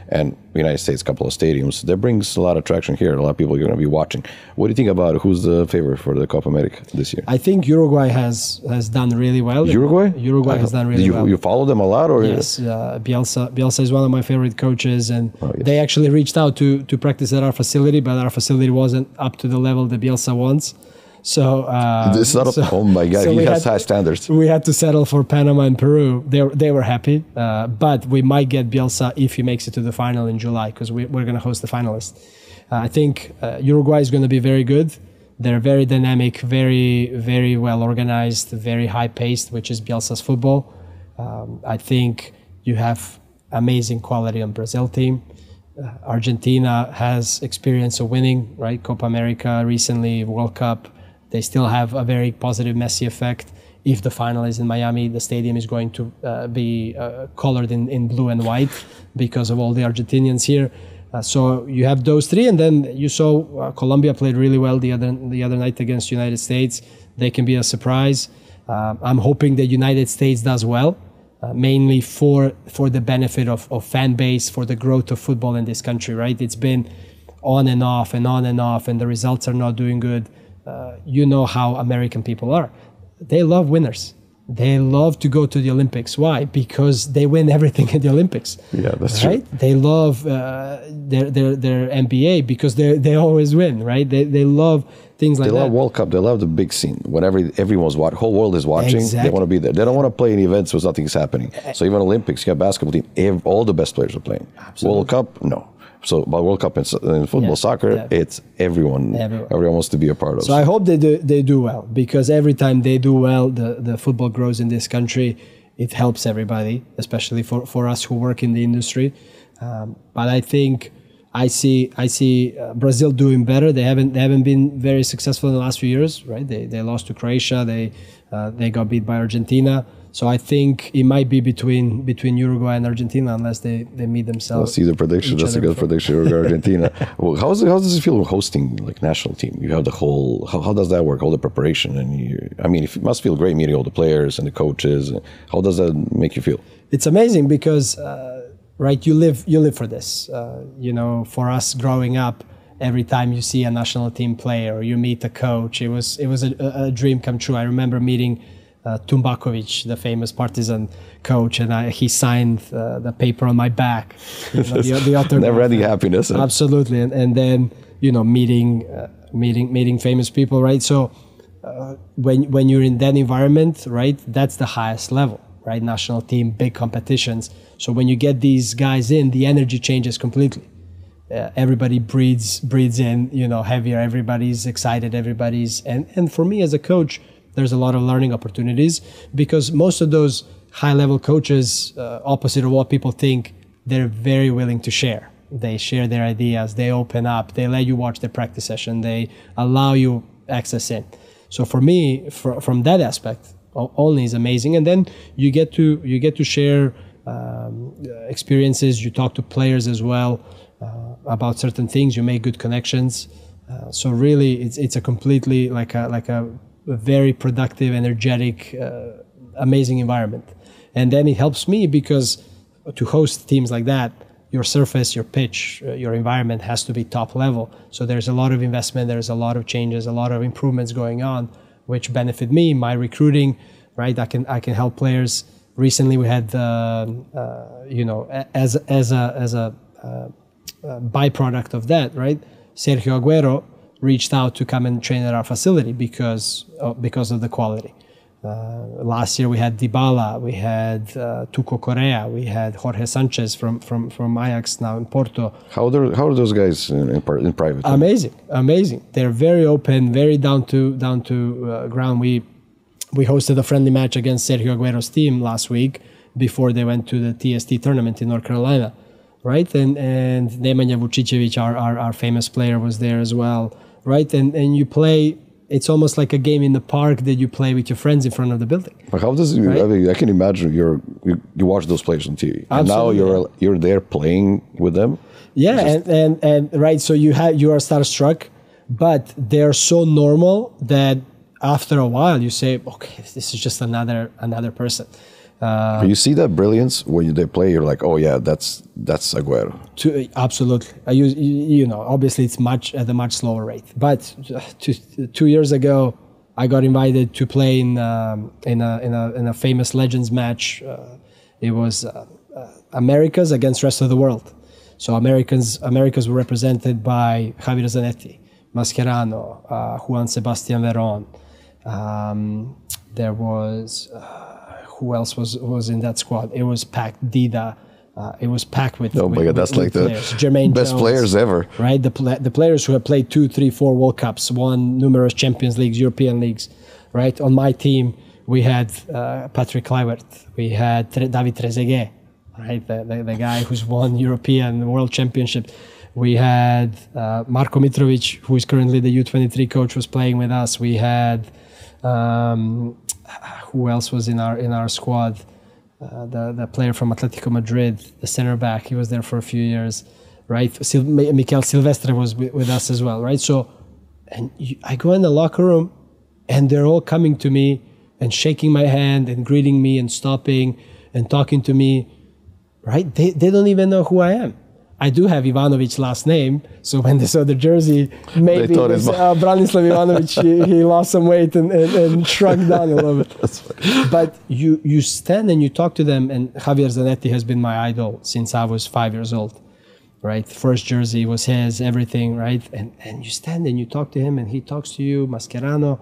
B: and the United States, a couple of stadiums. That brings a lot of traction here. A lot of people are going to be watching. What do you think about who's the favorite for the Copa America this year?
A: I think Uruguay has done really well. Uruguay has done really well.
B: You follow them a lot, or
A: yes? Bielsa is one of my favorite coaches, and they actually reached out to practice at our facility, but our facility wasn't up to the level that Bielsa wants. So
B: oh my God, so he has high standards.
A: We had to settle for Panama and Peru. They were happy, but we might get Bielsa if he makes it to the final in July, because we're going to host the finalists. I think Uruguay is going to be very good. They're very dynamic, very, very well organized, very high paced, which is Bielsa's football. I think you have amazing quality on Brazil team. Argentina has experience of winning, right? Copa America recently, World Cup. They still have a very positive Messi effect. If the final is in Miami, the stadium is going to be colored in blue and white because of all the Argentinians here. So you have those 3, and then you saw Colombia played really well the other night against United States. They can be a surprise. I'm hoping the United States does well, mainly for the benefit of fan base, for the growth of football in this country. Right? It's been on and off and on and off, and the results are not doing good. You know how American people are. They love winners. They love to go to the Olympics. Why? Because they win everything at the Olympics.
B: Yeah, that's
A: right.
B: True.
A: They love their NBA because they always win. Right. They love things like that.
B: They love World Cup. They love the big scene. Whenever everyone's watching, whole world is watching.
A: Exactly.
B: They want to be there. They don't want to play in events where nothing's happening. So even Olympics, you have basketball team. All the best players are playing.
A: Absolutely.
B: World Cup, no. So, but World Cup in football, soccer, it's everyone wants to be a part of.
A: So I hope they do well, because every time they do well, the football grows in this country. It helps everybody, especially for us who work in the industry. But I think I see Brazil doing better. They haven't been very successful in the last few years, right? They lost to Croatia. They got beat by Argentina. So I think it might be between Uruguay and Argentina, unless they meet themselves.
B: Let's see the prediction. That's a good prediction. Uruguay, Argentina. Well, how does it feel hosting like national team? You have the whole. How does that work? All the preparation, and it must feel great meeting all the players and the coaches. How does that make you feel?
A: It's amazing because right, you live for this. For us growing up, every time you see a national team play or you meet a coach, it was a dream come true. I remember meeting Tumbakovic, the famous Partizan coach, and he signed the paper on my back. The autograph.
B: Never-ending happiness. Huh?
A: Absolutely, and then meeting famous people, right? So when you're in that environment, right, that's the highest level, right? National team, big competitions. So when you get these guys in, the energy changes completely. Everybody breathes in, heavier. Everybody's excited. And for me as a coach, there's a lot of learning opportunities, because most of those high-level coaches, opposite of what people think, they're very willing to share. They share their ideas. They open up. They let you watch their practice session. They allow you access in. So for me, from that aspect, only is amazing. And then you get to share experiences. You talk to players as well about certain things. You make good connections. So really, it's a completely like a very productive, energetic, amazing environment. And then it helps me because to host teams like that, your surface, your pitch, your environment has to be top level. So there's a lot of investment, there's a lot of changes, a lot of improvements going on, which benefit me, my recruiting, right? I can help players. Recently, we had, as a byproduct of that, right? Sergio Aguero reached out to come and train at our facility because of the quality. Last year we had Dybala, we had Tuco Correa, we had Jorge Sanchez from Ajax now in Porto.
B: How are those guys in private?
A: Amazing. They're very open, very down to ground. We hosted a friendly match against Sergio Aguero's team last week before they went to the TST tournament in North Carolina, right? And Nemanja Vučićević, our famous player, was there as well, right? And you play. It's almost like a game in the park that you play with your friends in front of the building.
B: But how does it? Right? I mean, I can imagine you watch those players on TV, and now you're there playing with them.
A: Yeah, and right. So you are starstruck, but they're so normal that after a while you say, okay, this is just another person.
B: But you see that brilliance when they play. You're like, oh yeah, that's Aguero.
A: Absolutely. Obviously it's at a much slower rate. But 2 years ago, I got invited to play in a famous Legends match. It was Americas against rest of the world. So Americas were represented by Javier Zanetti, Mascherano, Juan Sebastian Veron. There was. Who else was in that squad? It was packed. Dida. It was packed with.
B: Oh my God, that's like the
A: Jermaine
B: best
A: Jones,
B: players ever.
A: Right, the players who have played 2, 3, 4 World Cups, won numerous Champions Leagues, European leagues. Right, on my team we had Patrick Kluivert, we had David Trezeguet, right, the guy who's won European World Championship. We had Marko Mitrovic, who is currently the U23 coach, was playing with us. We had. Who else was in our squad? The player from Atletico Madrid, the center back. He was there for a few years, right? Mikel Silvestre was with us as well, right? So, I go in the locker room, and they're all coming to me and shaking my hand and greeting me and stopping and talking to me, right? They don't even know who I am. I do have Ivanovic last name, so when they saw the jersey, maybe Branislav Ivanovic, he lost some weight and shrunk down a little bit. But you stand and you talk to them, and Javier Zanetti has been my idol since I was 5 years old, right? First jersey was his, everything, right? And you stand and you talk to him, and he talks to you, Mascherano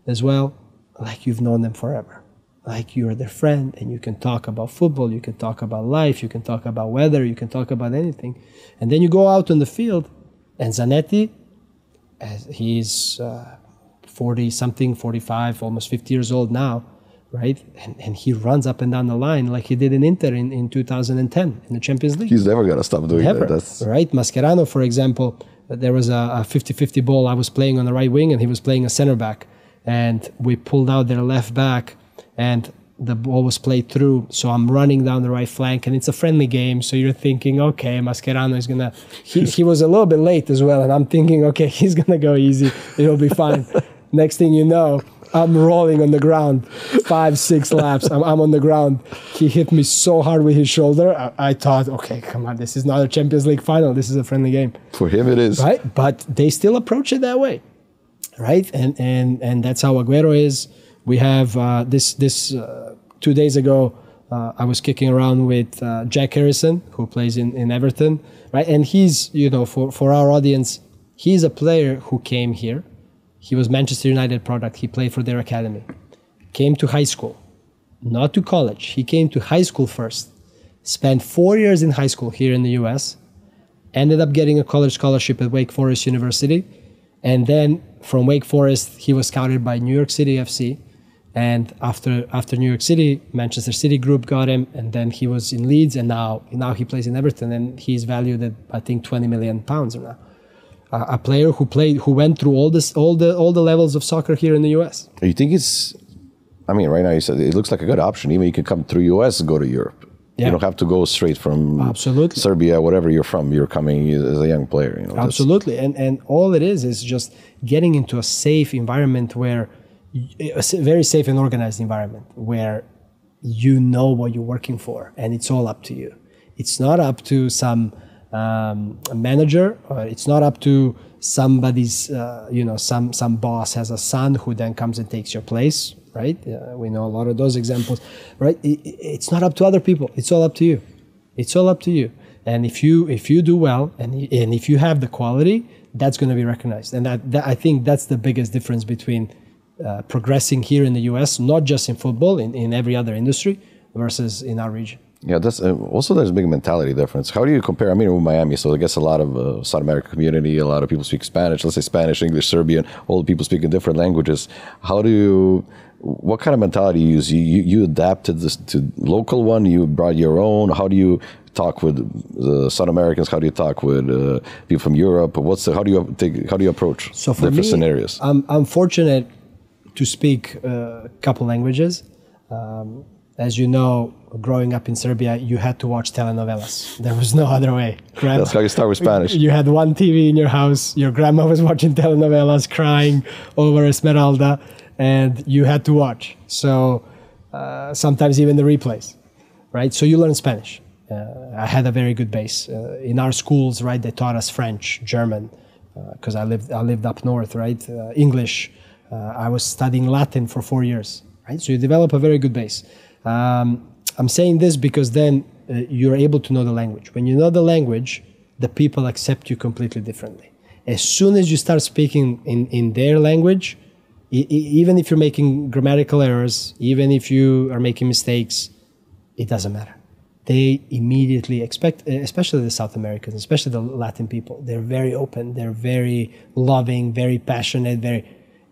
A: as well, like you've known them forever. Like you're their friend, and you can talk about football, you can talk about life, you can talk about weather, you can talk about anything. And then you go out on the field, and Zanetti, he's 40-something, 45, almost 50 years old now, right? And he runs up and down the line like he did in Inter in 2010 in the Champions League.
B: He's never going to stop doing that.
A: Right? Mascherano, for example, there was a 50-50 ball. I was playing on the right wing, and he was playing a center back. And we pulled out their left back, and the ball was played through, so I'm running down the right flank, and it's a friendly game, so you're thinking, okay, Mascherano is gonna, he was a little bit late as well, and I'm thinking, okay, he's gonna go easy, it'll be fine. Next thing you know, I'm rolling on the ground, 5-6 laps, I'm on the ground. He hit me so hard with his shoulder, I thought, okay, come on, this is not a Champions League final, this is a friendly game.
B: For him it is.
A: Right, but they still approach it that way, right? And that's how Aguero is. We have this 2 days ago, I was kicking around with Jack Harrison, who plays in Everton, right? And he's, for our audience, he's a player who came here. He was Manchester United product. He played for their academy. Came to high school, not to college. He came to high school first. Spent 4 years in high school here in the US. Ended up getting a college scholarship at Wake Forest University. And then from Wake Forest, he was scouted by New York City FC. And after New York City, Manchester City Group got him, and then he was in Leeds, and now he plays in Everton, and he's valued at, I think, £20 million now. A player who went through all the levels of soccer here in the US.
B: You think it's? I mean, right now you said it looks like a good option. Even you can come through US and go to Europe. Yeah. You don't have to go straight from Serbia, whatever you're from. You're coming as a young player.
A: Absolutely, and all it is just getting into a safe environment where. A very safe and organized environment where you know what you're working for, and it's all up to you. It's not up to some manager, or it's not up to somebody's, some boss has a son who then comes and takes your place, right? We know a lot of those examples, right? It's not up to other people. It's all up to you. It's all up to you. And if you do well, and if you have the quality, that's going to be recognized. And that I think that's the biggest difference between progressing here in the US, not just in football, in every other industry, versus in our region.
B: Yeah, that's also there's a big mentality difference. How do you compare? I mean, with Miami, so I guess a lot of South American community, a lot of people speak Spanish. Let's say Spanish, English, Serbian. All the people speak in different languages. What kind of mentality you use? You adapted this to local one. You brought your own. How do you talk with the South Americans? How do you talk with people from Europe? How do you approach different scenarios?
A: I'm fortunate to speak a couple languages. As you know, growing up in Serbia, you had to watch telenovelas. There was no other way.
B: That's how you start with Spanish.
A: You had one TV in your house. Your grandma was watching telenovelas, crying over Esmeralda, and you had to watch. So sometimes even the replays, right? So you learn Spanish. I had a very good base. In our schools, right, they taught us French, German, because I lived up north, right? English. I was studying Latin for 4 years, right? So you develop a very good base. I'm saying this because then you're able to know the language. When you know the language, the people accept you completely differently. As soon as you start speaking in their language, even if you're making grammatical errors, even if you are making mistakes, it doesn't matter. They immediately expect, especially the South Americans, especially the Latin people, they're very open, they're very loving, very passionate,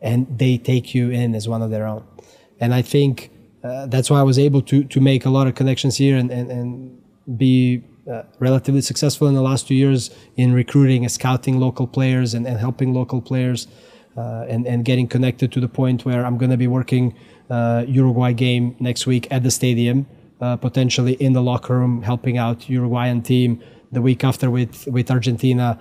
A: and they take you in as one of their own. And I think that's why I was able to make a lot of connections here and be relatively successful in the last 2 years in recruiting and scouting local players and helping local players and getting connected to the point where I'm going to be working Uruguay game next week at the stadium, potentially in the locker room, helping out Uruguayan team the week after with Argentina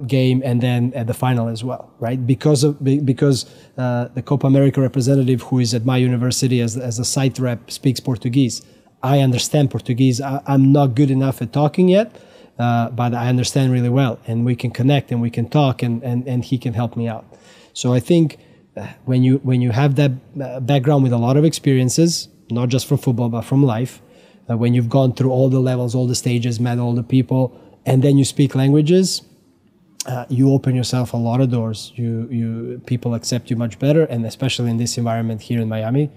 A: game, and then at the final as well, right? Because the Copa America representative who is at my university as a site rep speaks Portuguese. I understand Portuguese. I'm not good enough at talking yet, but I understand really well, and we can connect and we can talk, and he can help me out. So I think when you have that background with a lot of experiences, not just from football but from life, when you've gone through all the levels, all the stages, met all the people, and then you speak languages, you open yourself a lot of doors. People accept you much better, and especially in this environment here in Miami,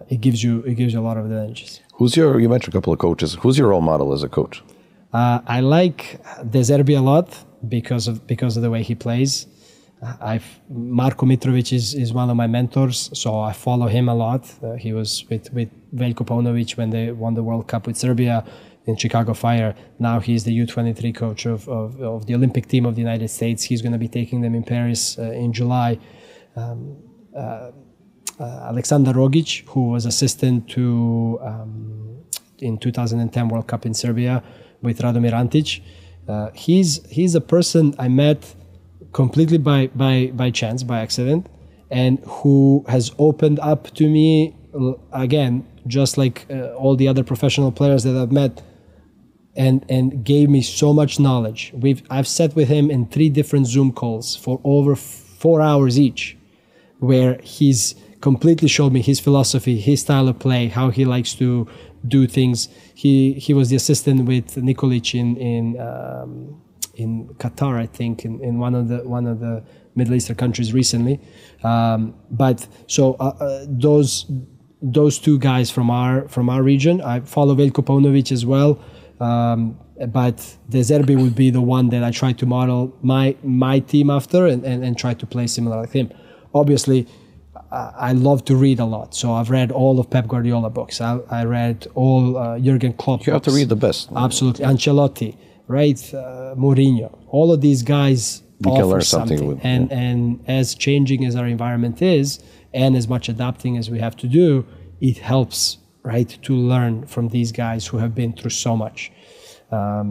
A: it gives you a lot of advantages.
B: You mentioned a couple of coaches. Who's your role model as a coach?
A: I like De Zerbi a lot because of the way he plays. Marko Mitrovic is one of my mentors, so I follow him a lot. He was with Veljko Paunovic when they won the World Cup with Serbia in Chicago Fire. Now he's the U23 coach of the Olympic team of the United States. He's going to be taking them in Paris in July. Aleksandar Rogic, who was assistant to in 2010 World Cup in Serbia with Radomir Antić. He's a person I met completely by chance, by accident, and who has opened up to me, again, just like all the other professional players that I've met, and gave me so much knowledge. I've sat with him in 3 different Zoom calls for over 4 hours each, where he's completely showed me his philosophy, his style of play, how he likes to do things. He was the assistant with Nikolic in Qatar, I think, in one of the Middle Eastern countries recently. But those 2 guys from our region. I follow Veljko Paunovic as well, but De Zerbi would be the one that I try to model my team after and try to play similar like him. Obviously, I love to read a lot, so I've read all of Pep Guardiola books. I read all Jurgen Klopp.
B: You have to read the best.
A: Absolutely, Ancelotti, right? Mourinho. All of these guys
B: you can learn something with,
A: and as changing as our environment is, and as much adapting as we have to do, it helps, right, to learn from these guys who have been through so much. I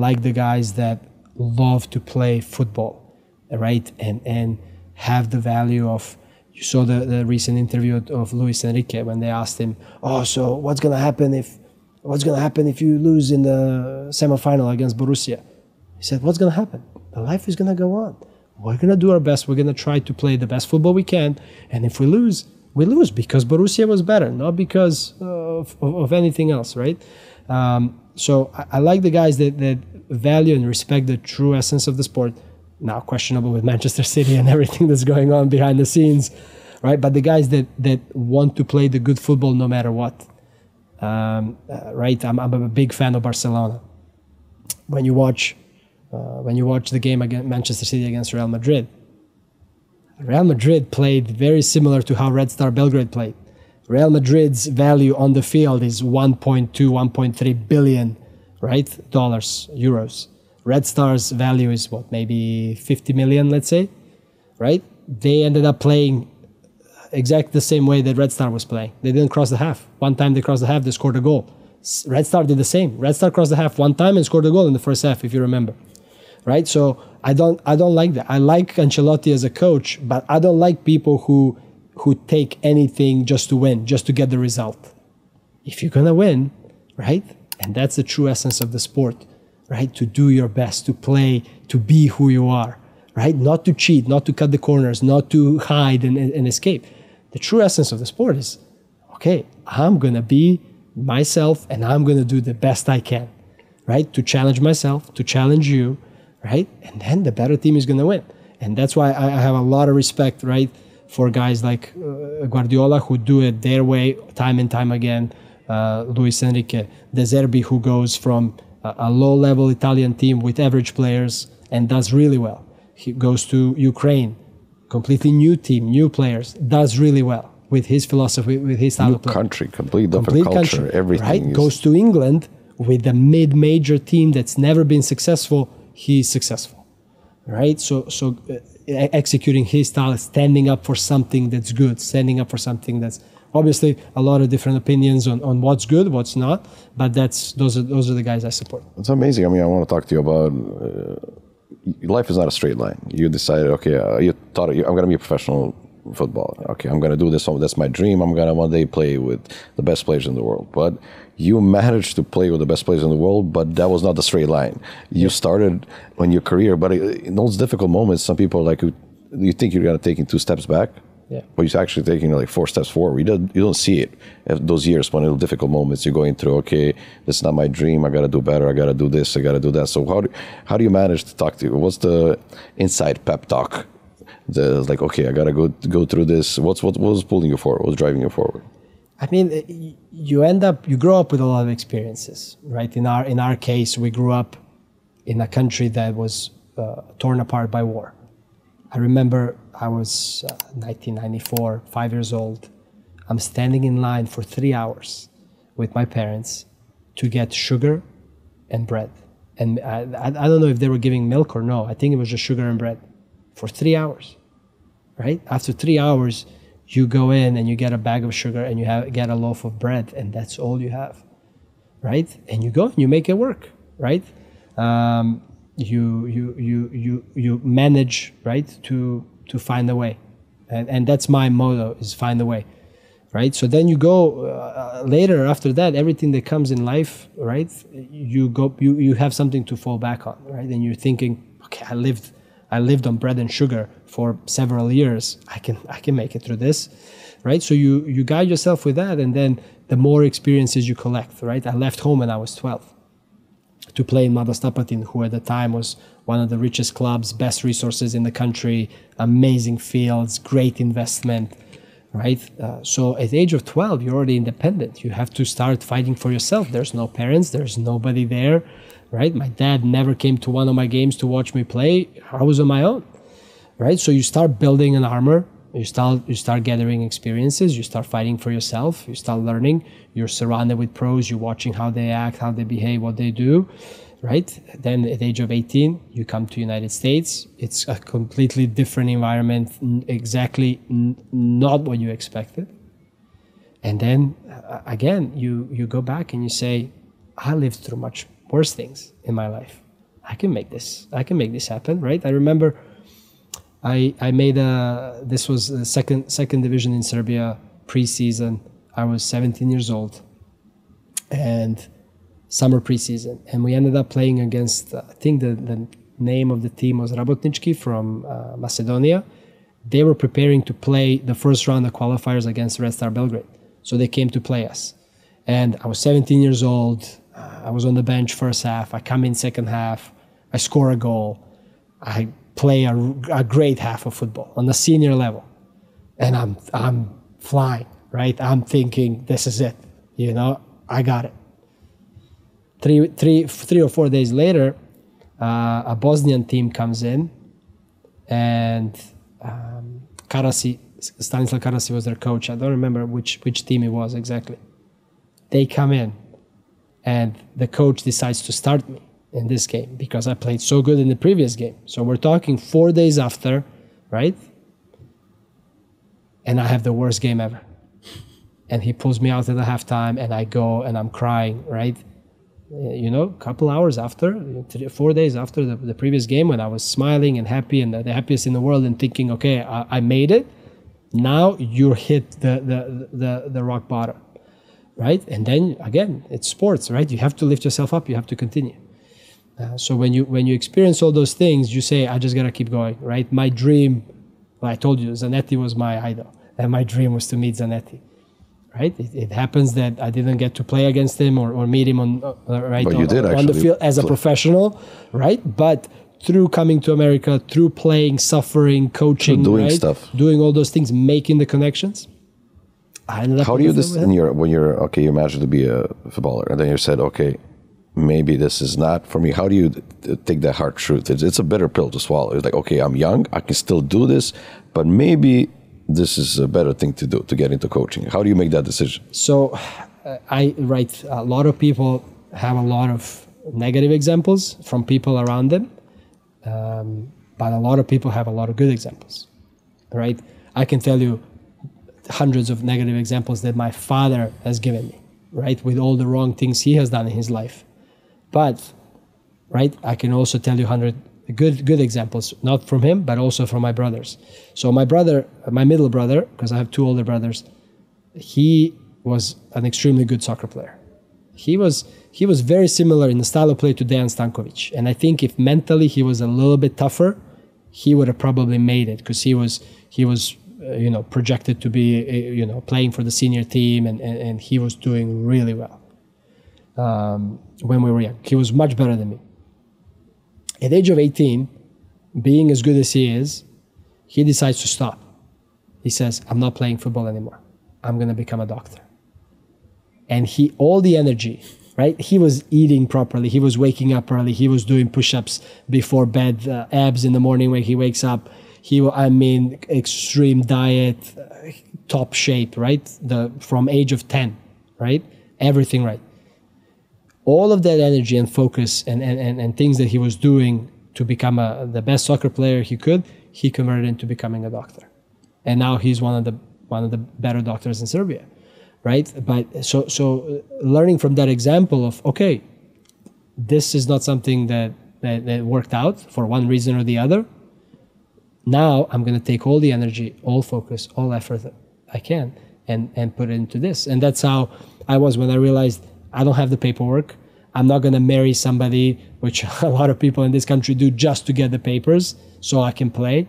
A: like the guys that love to play football, right, and have the value of. You saw the recent interview of Luis Enrique when they asked him, so what's going to happen if what's going to happen if you lose in the semifinal against Borussia? He said, what's going to happen? The life is going to go on. We're going to do our best. We're going to try to play the best football we can. And if we lose, we lose because Borussia was better, not because of anything else, right? So I like the guys that value and respect the true essence of the sport. Now questionable with Manchester City and everything that's going on behind the scenes, right? But the guys that want to play the good football no matter what, right? I'm a big fan of Barcelona. When you watch the game against Manchester City against Real Madrid played very similar to how Red Star Belgrade played. Real Madrid's value on the field is 1.2, 1.3 billion, right? Dollars, euros. Red Star's value is what, maybe 50 million, let's say, right? They ended up playing exactly the same way that Red Star was playing. They didn't cross the half. One time they crossed the half, they scored a goal. Red Star did the same. Red Star crossed the half one time and scored a goal in the first half, if you remember, right? So I don't like that. I like Ancelotti as a coach, but I don't like people who take anything just to win, just to get the result. If you're gonna win, right? And that's the true essence of the sport, right? To do your best, to play, to be who you are, right? Not to cheat, not to cut the corners, not to hide and escape. The true essence of the sport is, okay, I'm gonna be myself and I'm gonna do the best I can, right? To challenge myself, to challenge you, right? And then the better team is gonna win. And that's why I have a lot of respect, right, for guys like Guardiola who do it their way time and time again. Luis Enrique, De Zerbi, who goes from a low-level Italian team with average players and does really well. He goes to Ukraine, completely new team, new players, does really well with his philosophy, with his style of play.
B: Country, complete different culture, everything.
A: Right? Goes to England with a mid-major team that's never been successful. He's successful, right? So executing his style, standing up for something that's good, standing up for something that's obviously a lot of different opinions on what's good, what's not, but those are the guys I support.
B: It's amazing. I mean, I want to talk to you about life is not a straight line. You decided, okay, you thought I'm going to be a professional footballer. Okay, I'm going to do this. That's my dream. I'm going to one day play with the best players in the world. But you managed to play with the best players in the world, but that was not the straight line. You started on your career, but in those difficult moments, some people like you think you're going to take 2 steps back.
A: Yeah.
B: But you're actually taking like 4 steps forward. You don't see it. Those years, when little difficult moments, you're going through, okay, this is not my dream. I got to do better. I got to do this. I got to do that. So how do you manage to talk to you? What's the inside pep talk? Like, okay, I got to go through this. What was pulling you forward? What was driving you forward?
A: I mean, you grow up with a lot of experiences, right? In our case, we grew up in a country that was torn apart by war. I remember I was 1994, 5 years old. I'm standing in line for 3 hours with my parents to get sugar and bread. And I don't know if they were giving milk or no. I think it was just sugar and bread for 3 hours, right? After 3 hours, you go in and you get a bag of sugar and you get a loaf of bread, and that's all you have, right? And you go and you make it work, right? You manage, right, to find a way, and that's my motto, is find a way, right? So then you go later after that, everything that comes in life, right, you have something to fall back on, right? And you're thinking, okay, I lived on bread and sugar for several years. I can make it through this, right? So you guide yourself with that, and then the more experiences you collect, right? I left home when I was 12 to play in Mladost Apatin, who at the time was one of the richest clubs, best resources in the country, amazing fields, great investment, right? So at the age of 12, you're already independent. You have to start fighting for yourself. There's no parents, there's nobody there, right? My dad never came to one of my games to watch me play. I was on my own, right? So you start building an armor. You start gathering experiences. You start fighting for yourself. You start learning. You're surrounded with pros. You're watching how they act, how they behave, what they do, right? Then at the age of 18, you come to United States. It's a completely different environment, exactly not what you expected. And then again, you go back and you say, I lived through much worse things in my life. I can make this happen, right? I remember I made this was the second division in Serbia preseason. I was 17 years old. and summer preseason. And we ended up playing against, I think the name of the team was Rabotnički from Macedonia. They were preparing to play the first round of qualifiers against Red Star Belgrade. So they came to play us. And I was 17 years old. I was on the bench first half. I come in second half. I score a goal. I play a great half of football on the senior level. And I'm flying, right? I'm thinking, this is it. You know, I got it. Three or 4 days later, a Bosnian team comes in, and Stanislav Karasi was their coach. I don't remember which team it was exactly. They come in, and the coach decides to start me in this game because I played so good in the previous game. So we're talking 4 days after, right? And I have the worst game ever. And he pulls me out at the halftime, and I go and I'm crying, right? You know, a couple hours after, 4 days after the previous game, when I was smiling and happy and the happiest in the world and thinking, okay, I made it. Now you hit the rock bottom, right? And then again, it's sports, right? You have to lift yourself up. You have to continue. So when you experience all those things, you say, I just gotta keep going, right? My dream, well, I told you, Zanetti was my idol, and my dream was to meet Zanetti. Right, it happens that I didn't get to play against him or meet him on the field as a professional, right? But through coming to America, through playing, suffering, coaching,
B: doing stuff,
A: doing all those things, making the connections. I ended up.
B: How do you when you're okay? You managed to be a footballer, and then you said, okay, maybe this is not for me. How do you take that hard truth? It's a bitter pill to swallow. It's like, okay, I'm young, I can still do this, but maybe this is a better thing to do, to get into coaching. How do you make that decision?
A: So, a lot of people have a lot of negative examples from people around them, but a lot of people have a lot of good examples, right? I can tell you hundreds of negative examples that my father has given me, right? With all the wrong things he has done in his life. But, right, I can also tell you 100 good examples, not from him, but also from my brothers. So my brother, my middle brother, because I have two older brothers, he was an extremely good soccer player. He was very similar in the style of play to Dejan Stankovic. And I think if mentally he was a little bit tougher, he would have probably made it, because he was projected to be, playing for the senior team, and he was doing really well. When we were young, he was much better than me. At the age of 18, being as good as he is, he decides to stop. He says, I'm not playing football anymore. I'm going to become a doctor. And all the energy, right? He was eating properly. He was waking up early. He was doing push-ups before bed, abs in the morning when he wakes up. Extreme diet, top shape, right? From age of 10, right? Everything right. All of that energy and focus and things that he was doing to become the best soccer player he could, he converted into becoming a doctor. And now he's one of the better doctors in Serbia, right? But so learning from that example of, okay, this is not something that worked out for one reason or the other. Now I'm going to take all the energy, all focus, all effort that I can and put it into this. And that's how I was when I realized I don't have the paperwork. I'm not going to marry somebody, which a lot of people in this country do, just to get the papers so I can play,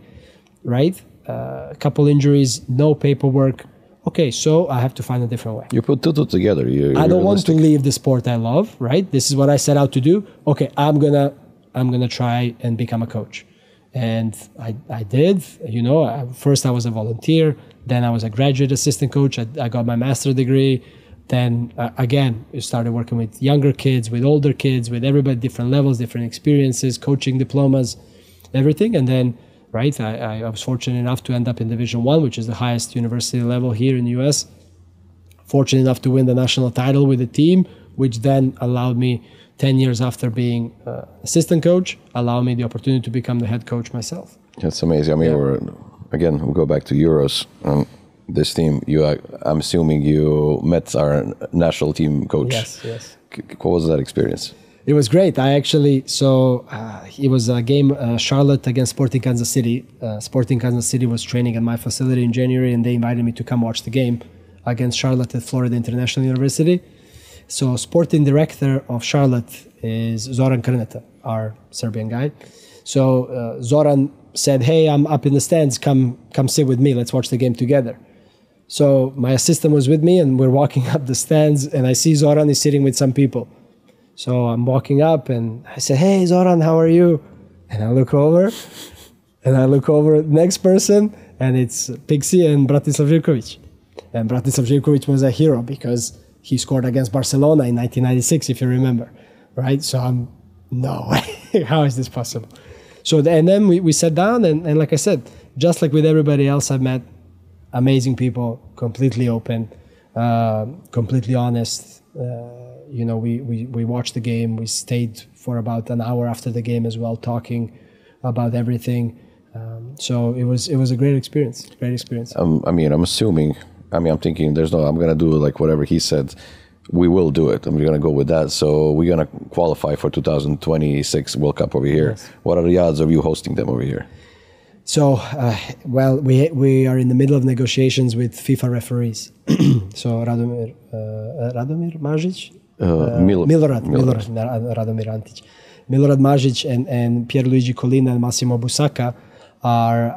A: right? A couple injuries, no paperwork. Okay, so I have to find a different way.
B: You put two together.
A: I don't want to leave the sport I love, right? This is what I set out to do. Okay, I'm gonna try and become a coach. And I did, first I was a volunteer, then I was a graduate assistant coach. I got my master's degree. Then again, we started working with younger kids, with older kids, with everybody, different levels, different experiences, coaching diplomas, everything. And then, right, I was fortunate enough to end up in Division I, which is the highest university level here in the US. Fortunate enough to win the national title with the team, which then allowed me, 10 years after being assistant coach, allowed me the opportunity to become the head coach myself.
B: That's amazing. I mean, we'll go back to Euros. This team, I'm assuming you met our national team coach.
A: Yes.
B: What was that experience?
A: It was great. It was a game, Charlotte against Sporting Kansas City. Sporting Kansas City was training at my facility in January, and they invited me to come watch the game against Charlotte at Florida International University. So sporting director of Charlotte is Zoran Krneta, our Serbian guy. So Zoran said, hey, I'm up in the stands, come sit with me, let's watch the game together. So my assistant was with me and we're walking up the stands and I see Zoran is sitting with some people. So I'm walking up and I said, hey Zoran, how are you? And I look over next person and it's Pixi and Bratislav Živković. And Bratislav Živković was a hero because he scored against Barcelona in 1996, if you remember, right? So I'm, no way, how is this possible? So, and then we sat down and like I said, just like with everybody else, I've met amazing people, completely open, completely honest. You know, we watched the game. We stayed for about an hour after the game as well, talking about everything. So it was a great experience. Great experience.
B: I mean, I'm assuming. I mean, I'm thinking. I'm gonna do like whatever he said. We will do it. I'm gonna go with that. So we're gonna qualify for 2026 World Cup over here. Yes. What are the odds of you hosting them over here?
A: So, well, we are in the middle of negotiations with FIFA referees. So Radomir Mažić, Milorad Radomir Antić, Milorad Mažić and Pierluigi Collina and Massimo Busacca are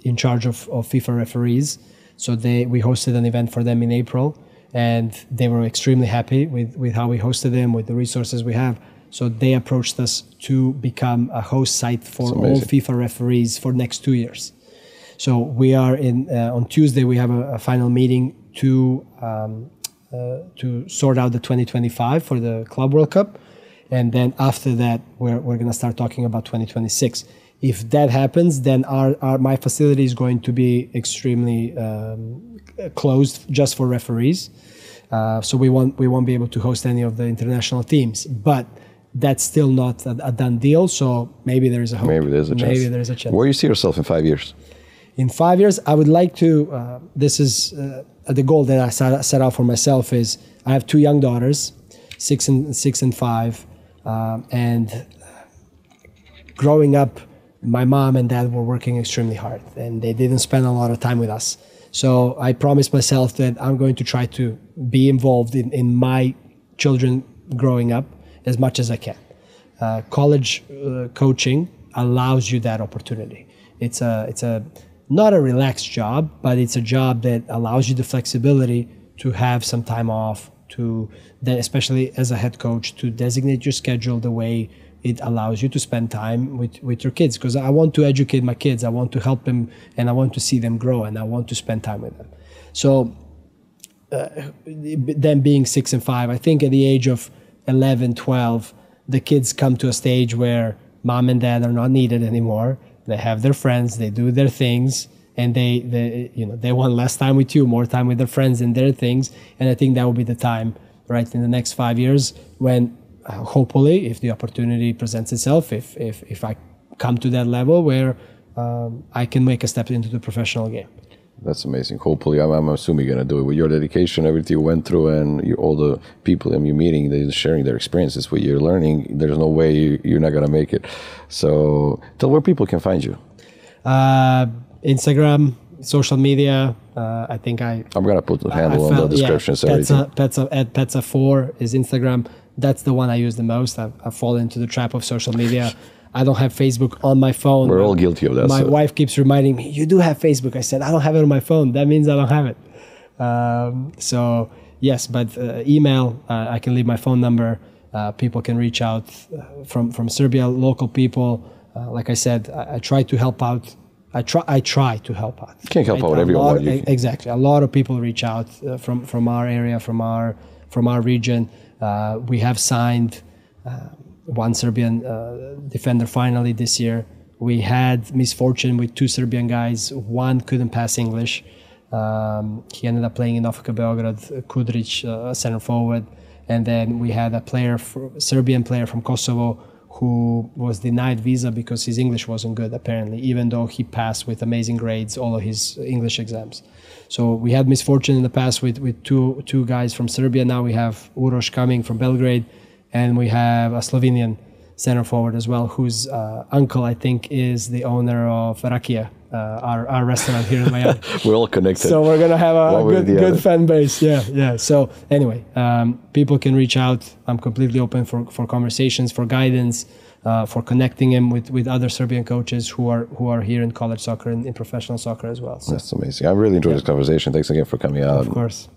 A: in charge of FIFA referees. So we hosted an event for them in April, and they were extremely happy with how we hosted them, with the resources we have. So they approached us to become a host site for all FIFA referees for next 2 years. So we are on Tuesday. We have a final meeting to sort out the 2025 for the Club World Cup, and then after that we're going to start talking about 2026. If that happens, then my facility is going to be extremely closed just for referees. So we won't be able to host any of the international teams, but that's still not a done deal. So maybe there is a hope.
B: Maybe there's a chance.
A: Maybe there's a chance.
B: Where do you see yourself in 5 years?
A: In 5 years, I would like to. This is the goal that I set out for myself. Is I have 2 young daughters, 6 and 5, and growing up, my mom and dad were working extremely hard, and they didn't spend a lot of time with us. So I promised myself that I'm going to try to be involved in my children growing up as much as I can. College coaching allows you that opportunity. It's not a relaxed job, but it's a job that allows you the flexibility to have some time off, especially as a head coach, to designate your schedule the way it allows you to spend time with your kids. Because I want to educate my kids, I want to help them, and I want to see them grow, and I want to spend time with them. So them being 6 and 5, I think at the age of 11, 12, the kids come to a stage where mom and dad are not needed anymore. They have their friends, they do their things, and they want less time with you, more time with their friends and their things. And I think that will be the time, right, in the next 5 years when hopefully, if the opportunity presents itself, if I come to that level where I can make a step into the professional game.
B: That's amazing. Hopefully, I'm assuming you're going to do it with your dedication, everything you went through, and all the people that you're meeting, they're sharing their experiences with you, learning. There's no way you're not going to make it. So tell where people can find you.
A: Instagram, social media. I think I'm
B: going to put the handle on the description.
A: Yeah, Petsa4 is Instagram. That's the one I use the most. I've fallen into the trap of social media. I don't have Facebook on my phone.
B: We're all guilty of that.
A: My wife keeps reminding me, you do have Facebook. I said, I don't have it on my phone. That means I don't have it. So yes, but email, I can leave my phone number. People can reach out from Serbia, local people. Like I said, I try to help out. I try to help out.
B: You can't help out whatever you want.
A: Exactly. A lot of people reach out from our area, from our region. We have signed one Serbian defender finally this year. We had misfortune with 2 Serbian guys. One couldn't pass English. He ended up playing in Ofka Beograd, Kudrić, center forward. And then we had a Serbian player from Kosovo who was denied visa because his English wasn't good, apparently, even though he passed with amazing grades all of his English exams. So we had misfortune in the past with two guys from Serbia. Now we have Uroš coming from Belgrade, and we have a Slovenian center forward as well, whose uncle, I think, is the owner of Rakia, our restaurant here in Miami.
B: We're all connected.
A: So we're going to have a good
B: other.
A: fan base. Yeah. So anyway, people can reach out. I'm completely open for conversations, for guidance, for connecting him with other Serbian coaches who are here in college soccer and in professional soccer as well. So,
B: that's amazing. I really enjoyed this conversation. Thanks again for coming out.
A: of course.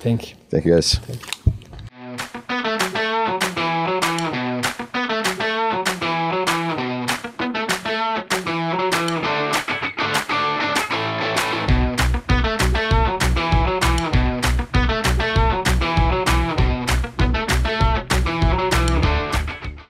A: Thank you.
B: Thank you, guys.
A: Thank you.